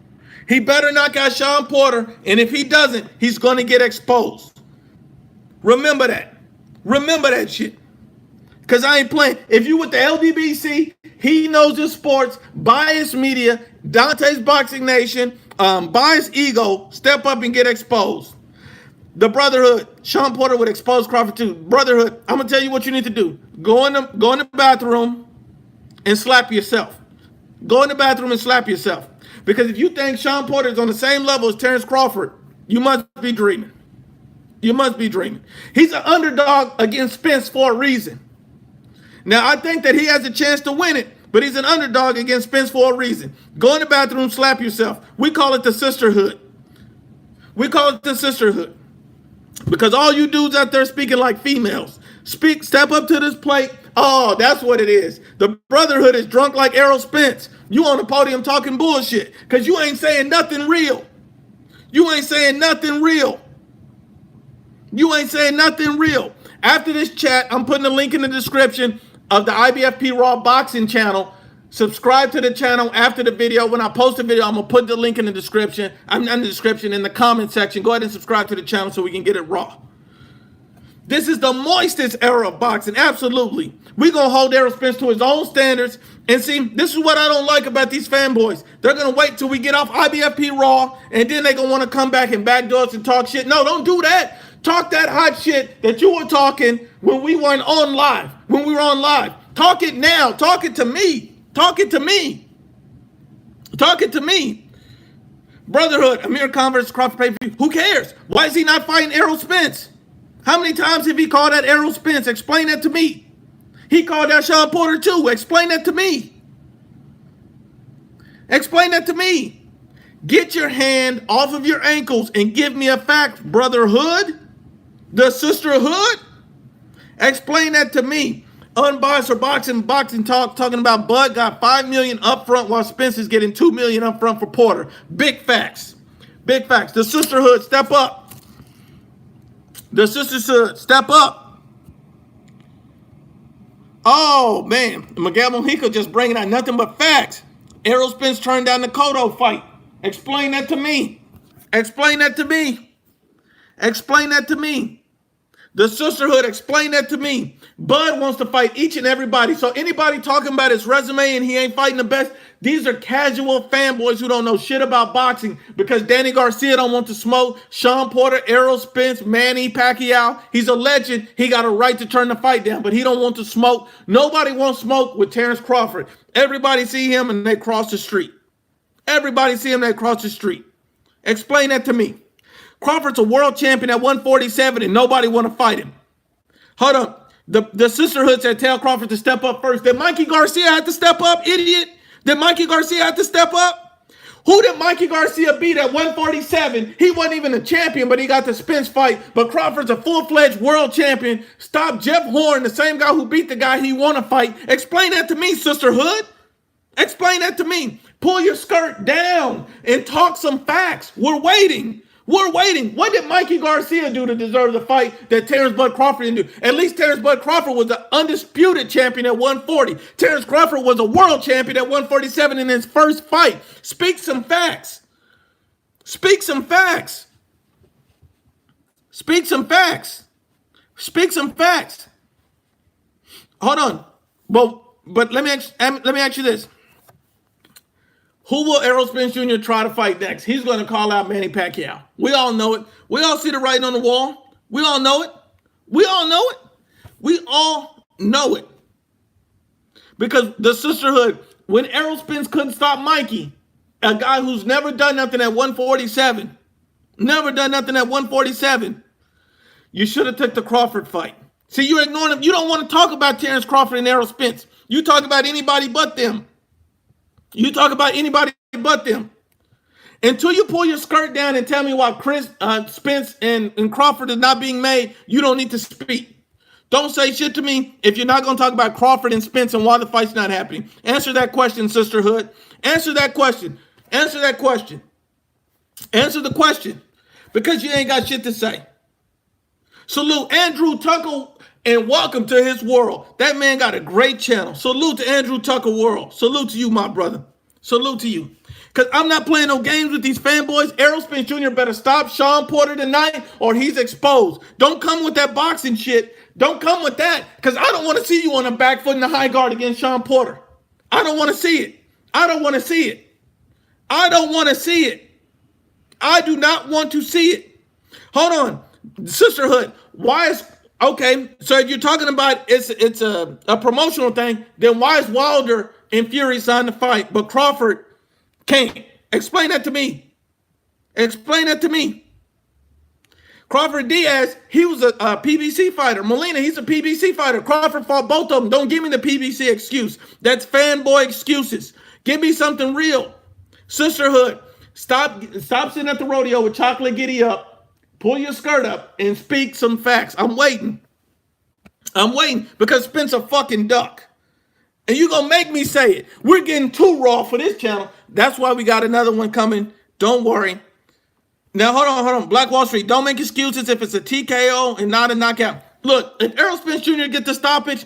He better knock out Shawn Porter, and if he doesn't, he's gonna get exposed. Remember that. Remember that shit. Because I ain't playing. If you with the LDBC, he knows his sports, Bias Media, Dante's Boxing Nation, Bias Ego, step up and get exposed. The Brotherhood, Shawn Porter would expose Crawford too. Brotherhood, I'm going to tell you what you need to do. Go in the bathroom and slap yourself. Go in the bathroom and slap yourself. Because if you think Shawn Porter is on the same level as Terrence Crawford, you must be dreaming. You must be dreaming. He's an underdog against Spence for a reason. Now, I think that he has a chance to win it, but he's an underdog against Spence for a reason. Go in the bathroom, slap yourself. We call it the sisterhood. We call it the sisterhood. Because all you dudes out there speaking like females. Step up to this plate. Oh, that's what it is. The Brotherhood is drunk like Errol Spence. You on the podium talking bullshit because you ain't saying nothing real. You ain't saying nothing real. You ain't saying nothing real. After this chat, I'm putting a link in the description of the IBFP Raw Boxing channel. Subscribe to the channel after the video. When I post the video, I'm going to put the link in the description. I'm in the description in the comment section. Go ahead and subscribe to the channel so we can get it raw. This is the moistest era of boxing. Absolutely. We're going to hold Errol Spence to his own standards. And see, this is what I don't like about these fanboys. They're going to wait till we get off IBFP Raw, and then they're going to want to come back and backdoor us and talk shit. No, don't do that. Talk that hot shit that you were talking when we weren't on live. When we were on live. Talk it now. Talk it to me. Talk it to me. Talk it to me. Brotherhood, Amir Khan versus Crawford pay-per-view. Who cares? Why is he not fighting Errol Spence? How many times have he called that Errol Spence? Explain that to me. He called that Shawn Porter too. Explain that to me. Explain that to me. Get your hand off of your ankles and give me a fact, Brotherhood. The sisterhood? Explain that to me. Unbiased or boxing talk, talking about Bud got $5 million up front while Spence is getting $2 million up front for Porter. Big facts. Big facts. The sisterhood, step up. The sisterhood, step up. Oh, man. Miguel Mojica just bringing out nothing but facts. Errol Spence turned down the Cotto fight. Explain that to me. Explain that to me. Explain that to me. The sisterhood, explain that to me. Bud wants to fight each and everybody. So anybody talking about his resume and he ain't fighting the best, these are casual fanboys who don't know shit about boxing because Danny Garcia don't want to smoke. Shawn Porter, Errol Spence, Manny Pacquiao. He's a legend. He got a right to turn the fight down, but he don't want to smoke. Nobody wants smoke with Terrence Crawford. Everybody see him and they cross the street. Everybody see him, they cross the street. Explain that to me. Crawford's a world champion at 147 and nobody want to fight him. Hold up. The sisterhood said tell Crawford to step up first. Did Mikey Garcia have to step up, idiot? Did Mikey Garcia have to step up? Who did Mikey Garcia beat at 147? He wasn't even a champion, but he got the Spence fight. But Crawford's a full-fledged world champion. Stop Jeff Horn, the same guy who beat the guy he want to fight. Explain that to me, sisterhood. Explain that to me. Pull your skirt down and talk some facts. We're waiting. We're waiting. What did Mikey Garcia do to deserve the fight that Terrence Bud Crawford didn't do? At least Terrence Bud Crawford was the undisputed champion at 140. Terrence Crawford was a world champion at 147 in his first fight. Speak some facts. Speak some facts. Speak some facts. Speak some facts. Hold on. But let me ask you this. Who will Errol Spence Jr. try to fight next? He's going to call out Manny Pacquiao. We all know it. We all see the writing on the wall. We all know it. We all know it. We all know it. Because the sisterhood, when Errol Spence couldn't stop Mikey, a guy who's never done nothing at 147, Never done nothing at 147. You should have took the Crawford fight. See, you're ignoring them. You don't want to talk about Terrence Crawford and Errol Spence. You talk about anybody but them. You talk about anybody but them. Until you pull your skirt down and tell me why Spence and Crawford is not being made, you don't need to speak. Don't say shit to me if you're not going to talk about Crawford and Spence and why the fight's not happening. Answer that question, sisterhood. Answer that question. Answer that question. Answer the question. Because you ain't got shit to say. Salute Andrew Tucker and welcome to his world. That man got a great channel. Salute to Andrew Tucker World. Salute to you, my brother. Salute to you. Because I'm not playing no games with these fanboys. Errol Spence Jr. better stop Shawn Porter tonight or he's exposed. Don't come with that boxing shit. Don't come with that because I don't want to see you on the back foot in the high guard against Shawn Porter. I don't want to see it. I don't want to see it. I don't want to see it. I do not want to see it. Hold on. Sisterhood. Why is... Okay, so if you're talking about it's a promotional thing, then why is Wilder and Fury signed the fight, but Crawford can't? Explain that to me. Explain that to me. Crawford Diaz, he was a PBC fighter. Molina, he's a PBC fighter. Crawford fought both of them. Don't give me the PBC excuse. That's fanboy excuses. Give me something real. Sisterhood, stop sitting at the rodeo with chocolate giddy up. Pull your skirt up and speak some facts. I'm waiting. I'm waiting because Spence a fucking duck. And you gonna make me say it. We're getting too raw for this channel. That's why we got another one coming. Don't worry. Now, hold on. Black Wall Street, don't make excuses if it's a TKO and not a knockout. Look, if Errol Spence Jr. gets the stoppage,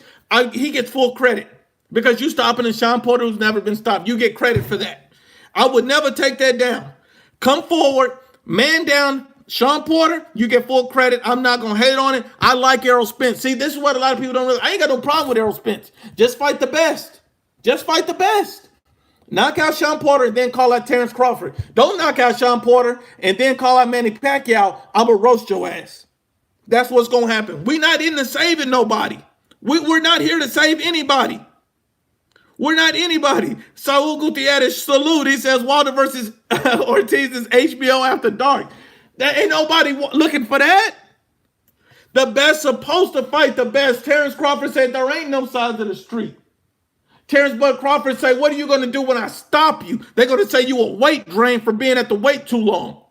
he gets full credit. Because you stopping a Shawn Porter who's never been stopped. You get credit for that. I would never take that down. Come forward, man down, Shawn Porter, you get full credit. I'm not going to hate on it. I like Errol Spence. See, this is what a lot of people don't realize. I ain't got no problem with Errol Spence. Just fight the best. Just fight the best. Knock out Shawn Porter and then call out Terrence Crawford. Don't knock out Shawn Porter and then call out Manny Pacquiao. I'm going to roast your ass. That's what's going to happen. We're not into saving nobody. We're not here to save anybody. We're not anybody. Saul Gutierrez, salute. He says Wilder versus Ortiz is HBO after dark. There ain't nobody looking for that. The best supposed to fight the best. Terrence Crawford said there ain't no sides of the street. Terrence Bud Crawford say, what are you going to do when I stop you? They're going to say you a weight drain for being at the weight too long.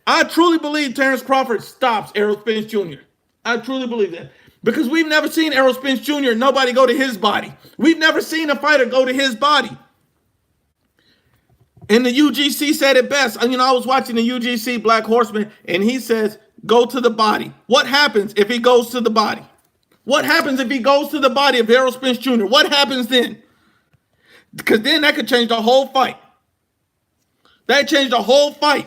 I truly believe Terrence Crawford stops Errol Spence Jr. I truly believe that. Because we've never seen Errol Spence Jr. nobody go to his body. We've never seen a fighter go to his body. And the UGC said it best. I was watching the UGC Black Horseman, and he says, go to the body. What happens if he goes to the body? What happens if he goes to the body of Errol Spence Jr.? What happens then? Because then that could change the whole fight. That changed the whole fight.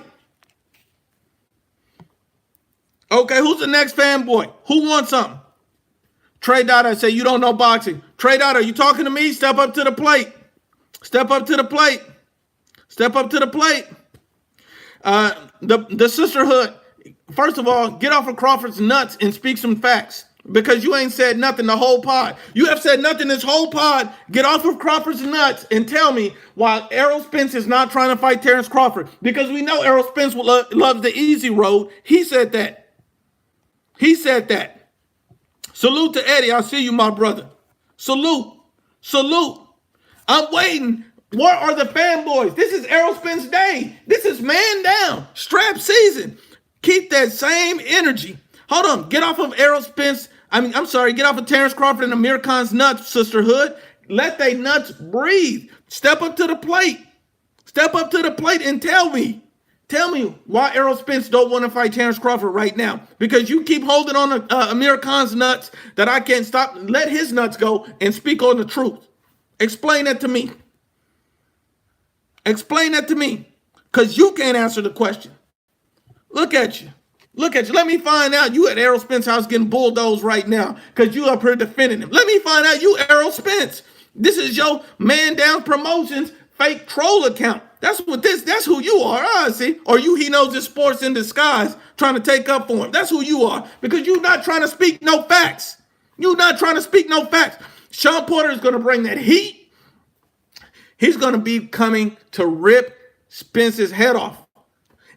Okay, who's the next fanboy? Who wants something? Trey Dada say, you don't know boxing. Trey Dada, are you talking to me? Step up to the plate. Step up to the plate. Step up to the plate. The sisterhood, first of all, get off of Crawford's nuts and speak some facts. Because you ain't said nothing the whole pod. You have said nothing this whole pod. Get off of Crawford's nuts and tell me why Errol Spence is not trying to fight Terrence Crawford. Because we know Errol Spence loves the easy road. He said that. He said that. Salute to Eddie. I see you, my brother. Salute. Salute. I'm waiting. Where are the fanboys? This is Errol Spence Day. This is man down. Strap season. Keep that same energy. Hold on. Get off of Errol Spence. Get off of Terrence Crawford and Amir Khan's nuts, sisterhood. Let they nuts breathe. Step up to the plate. Step up to the plate and tell me why Errol Spence don't want to fight Terrence Crawford right now. Because you keep holding on to Amir Khan's nuts that I can't stop. Let his nuts go and speak on the truth. Explain that to me. Explain that to me. Because you can't answer the question. Look at you. Look at you. Let me find out you at Errol Spence house getting bulldozed right now because you up here defending him. Let me find out you Errol Spence. This is your Man Down Promotions fake troll account. That's who you are. See? Or he knows his sports in disguise trying to take up for him. That's who you are because you're not trying to speak no facts. You're not trying to speak no facts. Shawn Porter is going to bring that heat. He's going to be coming to rip Spence's head off.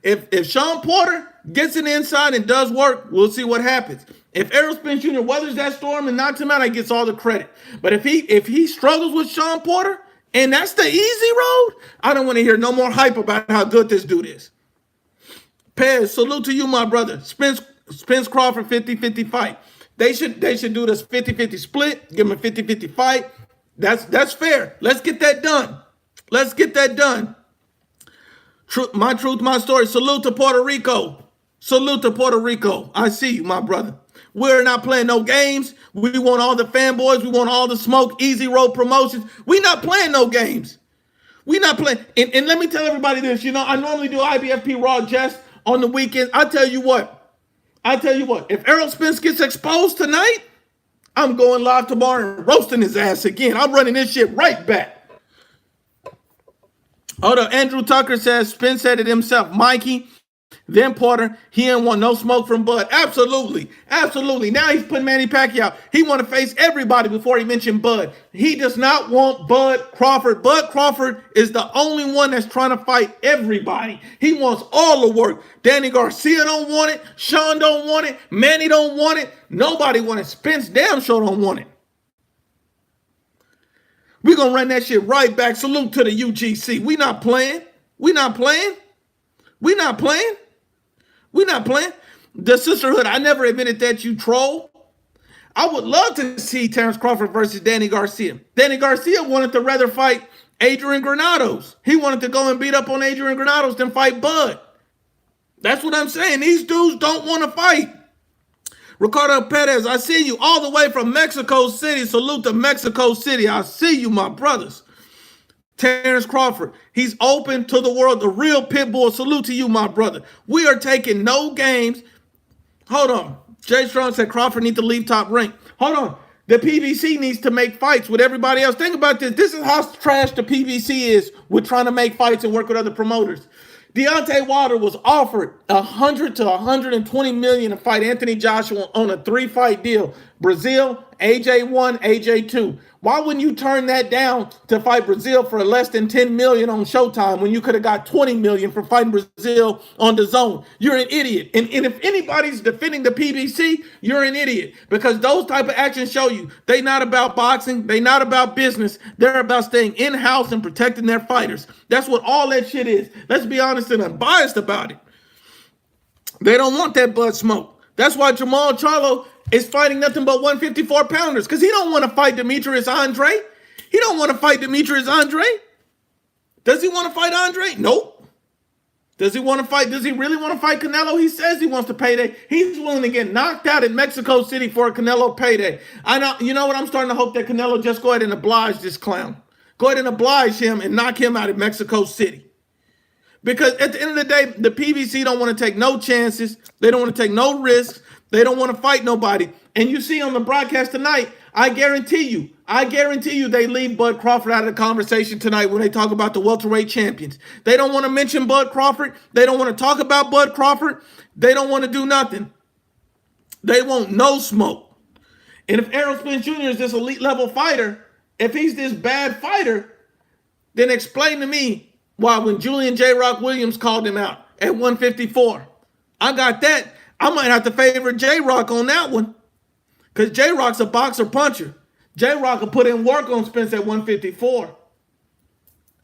If Shawn Porter gets in the inside and does work, we'll see what happens. If Errol Spence Jr. weathers that storm and knocks him out, I gets all the credit. But if he struggles with Shawn Porter and that's the easy road, I don't want to hear no more hype about how good this dude is. Pez, salute to you, my brother. Spence Crawford 50-50 fight. They should do this 50-50 split, give him a 50-50 fight. That's fair. Let's get that done. Let's get that done. My truth, my story. Salute to Puerto Rico. Salute to Puerto Rico. I see you, my brother. We're not playing no games. We want all the fanboys. We want all the smoke, easy road promotions. We not playing no games. We not playing. And let me tell everybody this. You know, I normally do IBFP Raw Jest on the weekend. I tell you what. If Errol Spence gets exposed tonight, I'm going live tomorrow and roasting his ass again. I'm running this shit right back. Hold up. Andrew Tucker says, Spence said it himself. Mikey, then Porter, he didn't want no smoke from Bud. Absolutely. Absolutely. Now he's putting Manny Pacquiao. He want to face everybody before he mentioned Bud. He does not want Bud Crawford. Bud Crawford is the only one that's trying to fight everybody. He wants all the work. Danny Garcia don't want it. Shawn don't want it. Manny don't want it. Nobody want it. Spence damn sure don't want it. We're going to run that shit right back. Salute to the UGC. We not playing. We not playing. We not playing. We not playing. The sisterhood, I never admitted that, you troll. I would love to see Terrence Crawford versus Danny Garcia. Danny Garcia wanted to rather fight Adrian Granados. He wanted to go and beat up on Adrian Granados than fight Bud. That's what I'm saying. These dudes don't want to fight. Ricardo Perez, I see you all the way from Mexico City. Salute to Mexico City. I see you, my brothers. Terrence Crawford, he's open to the world. The real pit bull. Salute to you, my brother. We are taking no games. Hold on. Jay Strong said Crawford needs to leave Top Rank. Hold on. The PBC needs to make fights with everybody else. Think about this. This is how trash the PBC is with trying to make fights and work with other promoters. Deontay Wilder was offered $100 to $120 million to fight Anthony Joshua on a 3-fight deal. Brazil, AJ1, AJ2. Why wouldn't you turn that down to fight Brazil for less than $10 million on Showtime when you could have got $20 million for fighting Brazil on the zone? You're an idiot. And if anybody's defending the PBC, you're an idiot. Because those type of actions show you they not about boxing. They not about business. They're about staying in-house and protecting their fighters. That's what all that shit is. Let's be honest and unbiased about it. They don't want that Bud smoke. That's why Jamal Charlo is fighting nothing but 154 pounders, because he don't want to fight Demetrius Andre. He don't want to fight Demetrius Andre. Does he want to fight Andre? Nope. Does he want to fight? Does he really want to fight Canelo? He says he wants to payday. He's willing to get knocked out in Mexico City for a Canelo payday. I know. You know what? I'm starting to hope that Canelo just go ahead and oblige this clown. Go ahead and oblige him and knock him out in Mexico City. Because at the end of the day, the PBC don't want to take no chances. They don't want to take no risks. They don't want to fight nobody. And you see on the broadcast tonight, I guarantee you they leave Bud Crawford out of the conversation tonight when they talk about the welterweight champions. They don't want to mention Bud Crawford. They don't want to talk about Bud Crawford. They don't want to do nothing. They want no smoke. And if Errol Spence Jr. is this elite level fighter, if he's this bad fighter, then explain to me why when Julian J. Rock Williams called him out at 154, I got that. I might have to favor J-Rock on that one, because J-Rock's a boxer puncher. J-Rock will put in work on Spence at 154.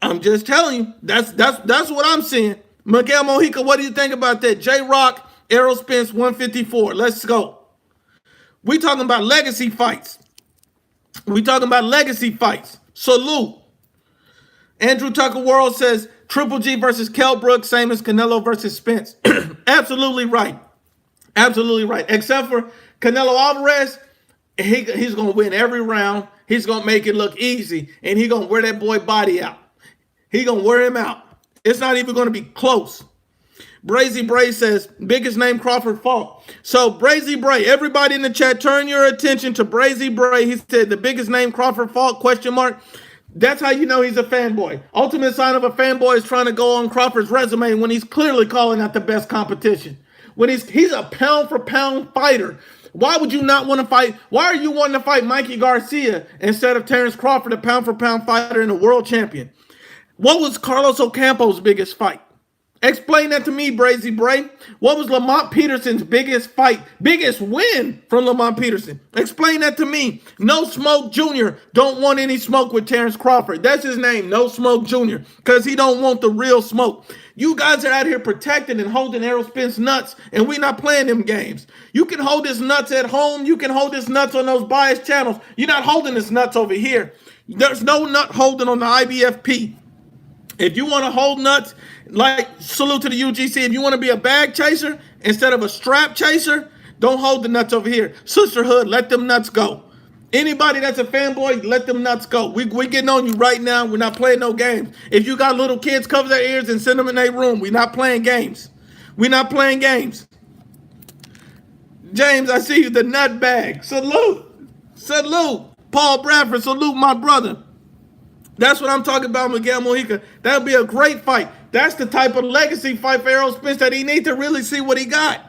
I'm just telling you, that's what I'm seeing. Miguel Mojica, what do you think about that? J-Rock, Errol Spence, 154. Let's go. We talking about legacy fights. Salute. Andrew Tucker World says Triple G versus Kell Brook, same as Canelo versus Spence. Absolutely right. Absolutely right. Except for Canelo Alvarez, he's going to win every round. He's going to make it look easy, and he's going to wear that boy body out. He's going to wear him out. It's not even going to be close. Brazy Bray says, biggest name Crawford fought. So Brazy Bray, everybody in the chat, turn your attention to Brazy Bray. He said the biggest name Crawford fought, question mark. That's how you know he's a fanboy. Ultimate sign of a fanboy is trying to go on Crawford's resume when he's clearly calling out the best competition. When he's a pound for pound fighter. Why would you not want to fight? Why are you wanting to fight Mikey Garcia instead of Terrence Crawford, a pound for pound fighter and a world champion? What was Carlos Ocampo's biggest fight? Explain that to me, Brazy Bray. What was Lamont Peterson's biggest fight, biggest win from Lamont Peterson? Explain that to me. No Smoke Jr. don't want any smoke with Terrence Crawford. That's his name, No Smoke Jr., because he don't want the real smoke. You guys are out here protecting and holding Errol Spence nuts, and we not playing them games. You can hold his nuts at home. You can hold his nuts on those biased channels. You're not holding his nuts over here. There's no nut holding on the IBFP. If you want to hold nuts, like salute to the UGC, if you want to be a bag chaser instead of a strap chaser, don't hold the nuts over here. Sisterhood, let them nuts go. Anybody that's a fanboy, let them nuts go. We getting on you right now. We're not playing no games. If you got little kids, cover their ears and send them in their room. We're not playing games. We're not playing games. James, I see you, the nut bag. Salute. Salute. Paul Bradford, salute my brother. That's what I'm talking about, Miguel Mojica. That would be a great fight. That's the type of legacy fight for Errol Spence that he needs to really see what he got.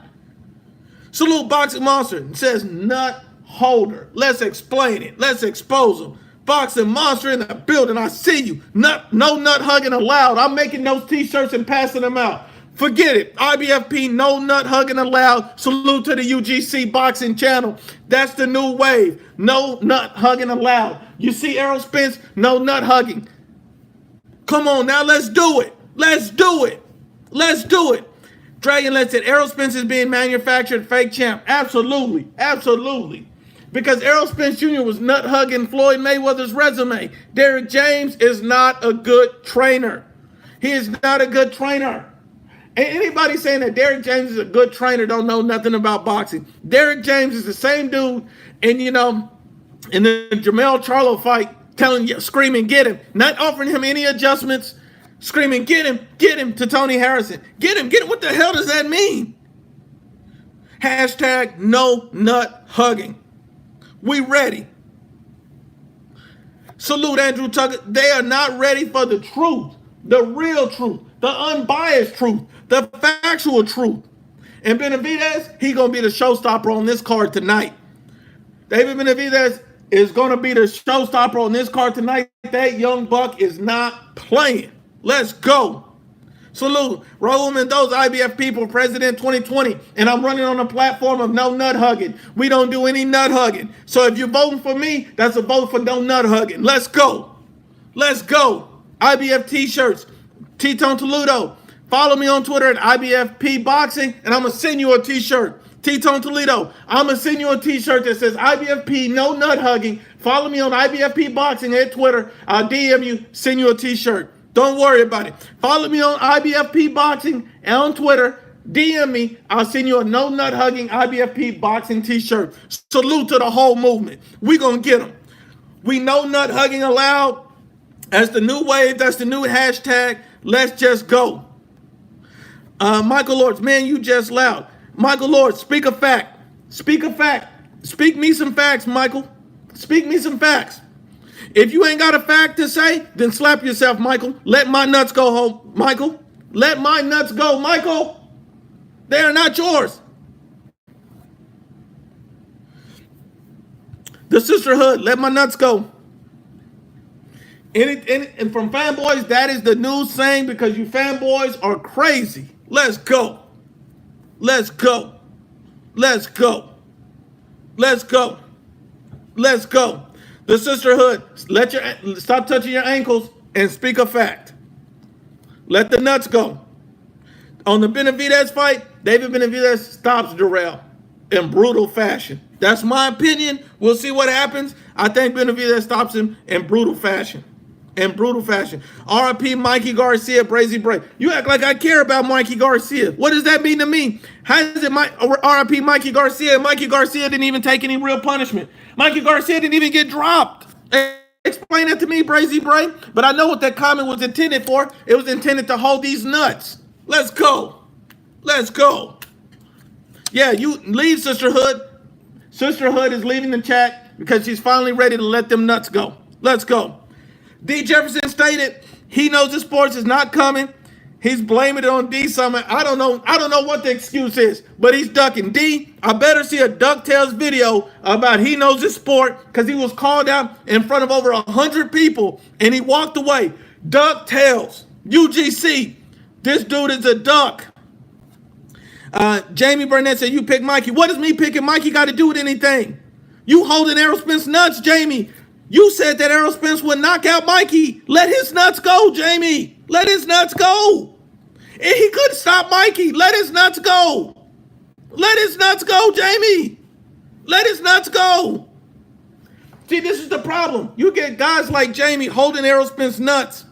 Salute Boxing Monster. It says nut holder. Let's explain it. Let's expose him. Boxing Monster in the building. I see you. No nut hugging allowed. I'm making those t-shirts and passing them out. Forget it. IBFP, no nut hugging allowed. Salute to the UGC boxing channel. That's the new wave. No nut hugging allowed. You see Errol Spence, no nut hugging. Come on now, let's do it. Let's do it. Let's do it. Dragonlet said Errol Spence is being manufactured fake champ. Absolutely. Absolutely. Because Errol Spence Jr. was nut hugging Floyd Mayweather's resume. Derrick James is not a good trainer. He is not a good trainer. And anybody saying that Derrick James is a good trainer don't know nothing about boxing. Derrick James is the same dude, and in the Jermell Charlo fight, telling you, screaming, get him, not offering him any adjustments, screaming, get him to Tony Harrison. Get him. What the hell does that mean? Hashtag no nut hugging. We ready. Salute Andrew Tucker. They are not ready for the truth, the real truth, the unbiased truth, the factual truth. And Benavidez, he going to be the showstopper on this card tonight. David Benavidez is going to be the showstopper on this card tonight. That young buck is not playing. Let's go. Salute. Raul Mendoza, IBF People, President 2020. And I'm running on a platform of no nut hugging. We don't do any nut hugging. So if you're voting for me, that's a vote for no nut hugging. Let's go. Let's go. IBF t-shirts. T-Tone Toledo. Follow me on Twitter at IBFP Boxing, and I'm going to send you a t-shirt. T-Tone Toledo, I'm going to send you a t-shirt that says IBFP, no nut hugging. Follow me on IBFP Boxing at Twitter. I'll DM you, send you a t-shirt. Don't worry about it. Follow me on IBFP Boxing and on Twitter. DM me. I'll send you a no nut hugging IBFP Boxing t-shirt. Salute to the whole movement. We going to get them. We no nut hugging allowed. That's the new wave. That's the new hashtag. Let's just go. Michael Lords, man, you just loud. Michael Lords, speak a fact. Speak a fact. Speak me some facts, Michael. Speak me some facts. If you ain't got a fact to say, then slap yourself, Michael. Let my nuts go home, Michael. Let my nuts go, Michael. They are not yours. The sisterhood, let my nuts go. And from fanboys, that is the new saying because you fanboys are crazy. Let's go. Let's go. Let's go. Let's go. Let's go. The sisterhood, stop touching your ankles and speak a fact. Let the nuts go. On the Benavidez fight, David Benavidez stops Darrell in brutal fashion. That's my opinion. We'll see what happens. I think Benavidez stops him in brutal fashion. In brutal fashion. RIP Mikey Garcia, Brazy Bray. You act like I care about Mikey Garcia. What does that mean to me? How is it RIP Mikey Garcia? Mikey Garcia didn't even take any real punishment. Mikey Garcia didn't even get dropped. Explain that to me, Brazy Bray. But I know what that comment was intended for. It was intended to hold these nuts. Let's go. Let's go. Yeah, you leave, Sisterhood. Sisterhood is leaving the chat because she's finally ready to let them nuts go. Let's go. D. Jefferson stated he knows the sports is not coming. He's blaming it on D. Summit. I don't know what the excuse is, but he's ducking. D, I better see a DuckTales video about he knows his sport because he was called out in front of over 100 people and he walked away. DuckTales, UGC, This dude is a duck. Jamie Burnett said, you pick Mikey. What does me picking Mikey got to do with anything? You holding Errol Spence nuts, Jamie. You said that Errol Spence would knock out Mikey. Let his nuts go, Jamie. Let his nuts go. And he couldn't stop Mikey. Let his nuts go. Let his nuts go, Jamie. Let his nuts go. See, this is the problem. You get guys like Jamie holding Errol Spence nuts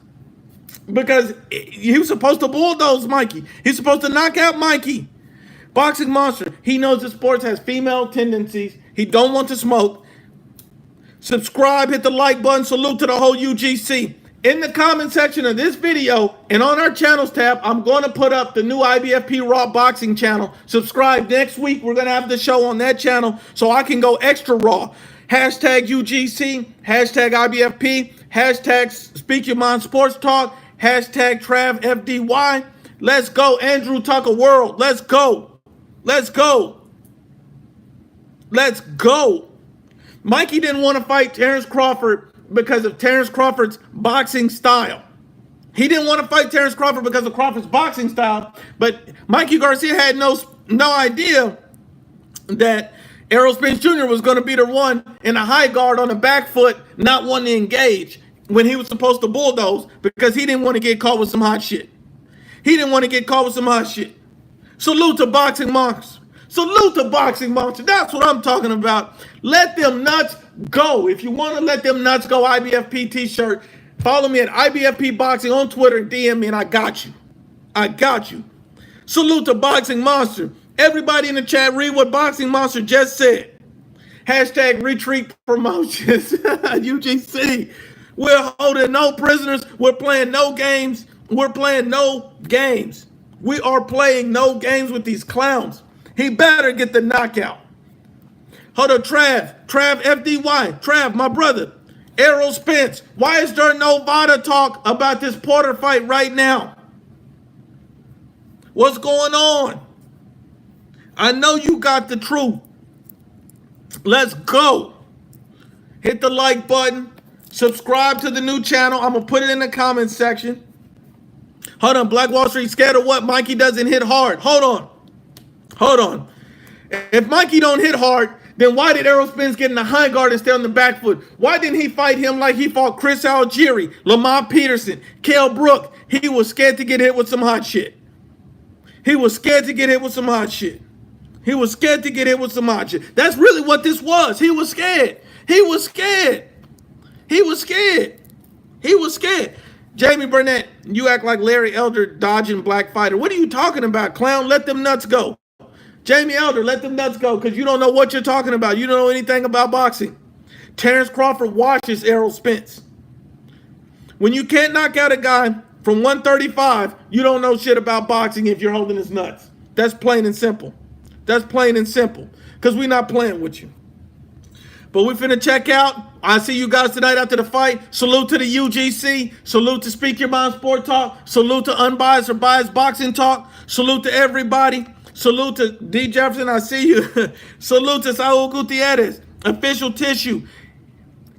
because he was supposed to bulldoze Mikey. He's supposed to knock out Mikey. Boxing Monster, he knows the sport has female tendencies. He don't want to smoke. Subscribe, hit the like button. Salute to the whole UGC. In the comment section of this video and on our channels tab, I'm going to put up the new IBFP Raw Boxing channel. Subscribe. Next week, we're going to have the show on that channel so I can go extra raw. Hashtag UGC, hashtag IBFP, hashtag Speak Your Mind Sports Talk, hashtag TravFDY. Let's go, Andrew Tucker World. Let's go. Let's go. Let's go. Mikey didn't want to fight Terrence Crawford because of Terrence Crawford's boxing style. He didn't want to fight Terrence Crawford because of Crawford's boxing style, but Mikey Garcia had no idea that Errol Spence Jr. was going to be the one in a high guard on the back foot, not wanting to engage when he was supposed to bulldoze because he didn't want to get caught with some hot shit. He didn't want to get caught with some hot shit. Salute to Boxing Monster. Salute to Boxing Monster. That's what I'm talking about. Let them nuts go. If you want to let them nuts go, IBFP t-shirt, follow me at IBFP Boxing on Twitter and DM me and I got you. I got you. Salute to Boxing Monster. Everybody in the chat, read what Boxing Monster just said. Hashtag retreat promotions. UGC. We're holding no prisoners. We're playing no games. We're playing no games. We are playing no games with these clowns. He better get the knockout. Hold on, Trav FDY. Trav, my brother. Errol Spence. Why is there no VADA talk about this Porter fight right now? What's going on? I know you got the truth. Let's go. Hit the like button. Subscribe to the new channel. I'm going to put it in the comments section. Hold on. Black Wall Street scared of what? Mikey doesn't hit hard. Hold on. Hold on. If Mikey don't hit hard, then why did Errol Spence get in the high guard and stay on the back foot? Why didn't he fight him like he fought Chris Algieri, Lamont Peterson, Kell Brook? He was scared to get hit with some hot shit. He was scared to get hit with some hot shit. He was scared to get hit with some hot shit. That's really what this was. He was scared. He was scared. He was scared. He was scared. Jamie Burnett, you act like Larry Elder dodging black fighter. What are you talking about, clown? Let them nuts go. Jamie Elder, let them nuts go because you don't know what you're talking about. You don't know anything about boxing. Terrence Crawford washes Errol Spence. When you can't knock out a guy from 135, you don't know shit about boxing if you're holding his nuts. That's plain and simple. That's plain and simple because we're not playing with you. But we finna check out. I see you guys tonight after the fight. Salute to the UGC. Salute to Speak Your Mind Sport Talk. Salute to Unbiased or Biased Boxing Talk. Salute to everybody. Salute to D. Jefferson. I see you. Salute to Saul Gutierrez. Official Tissue.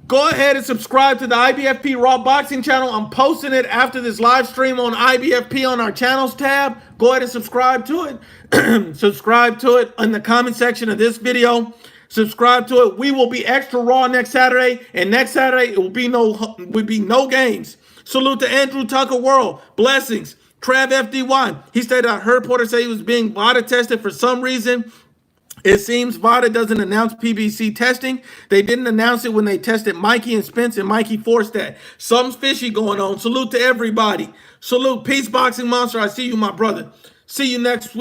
Go ahead and subscribe to the IBFP Raw Boxing channel. I'm posting it after this live stream on IBFP on our channels tab. Go ahead and subscribe to it. Subscribe to it in the comment section of this video. Subscribe to it. We will be extra raw next Saturday, and next Saturday it will be no games. Salute to Andrew Tucker World. Blessings. Trav FDY. He stated, I heard Porter say he was being VADA tested for some reason. It seems VADA doesn't announce PBC testing. They didn't announce it when they tested Mikey and Spence, and Mikey forced that. Something's fishy going on. Salute to everybody. Salute. Peace, Boxing Monster. I see you, my brother. See you next week.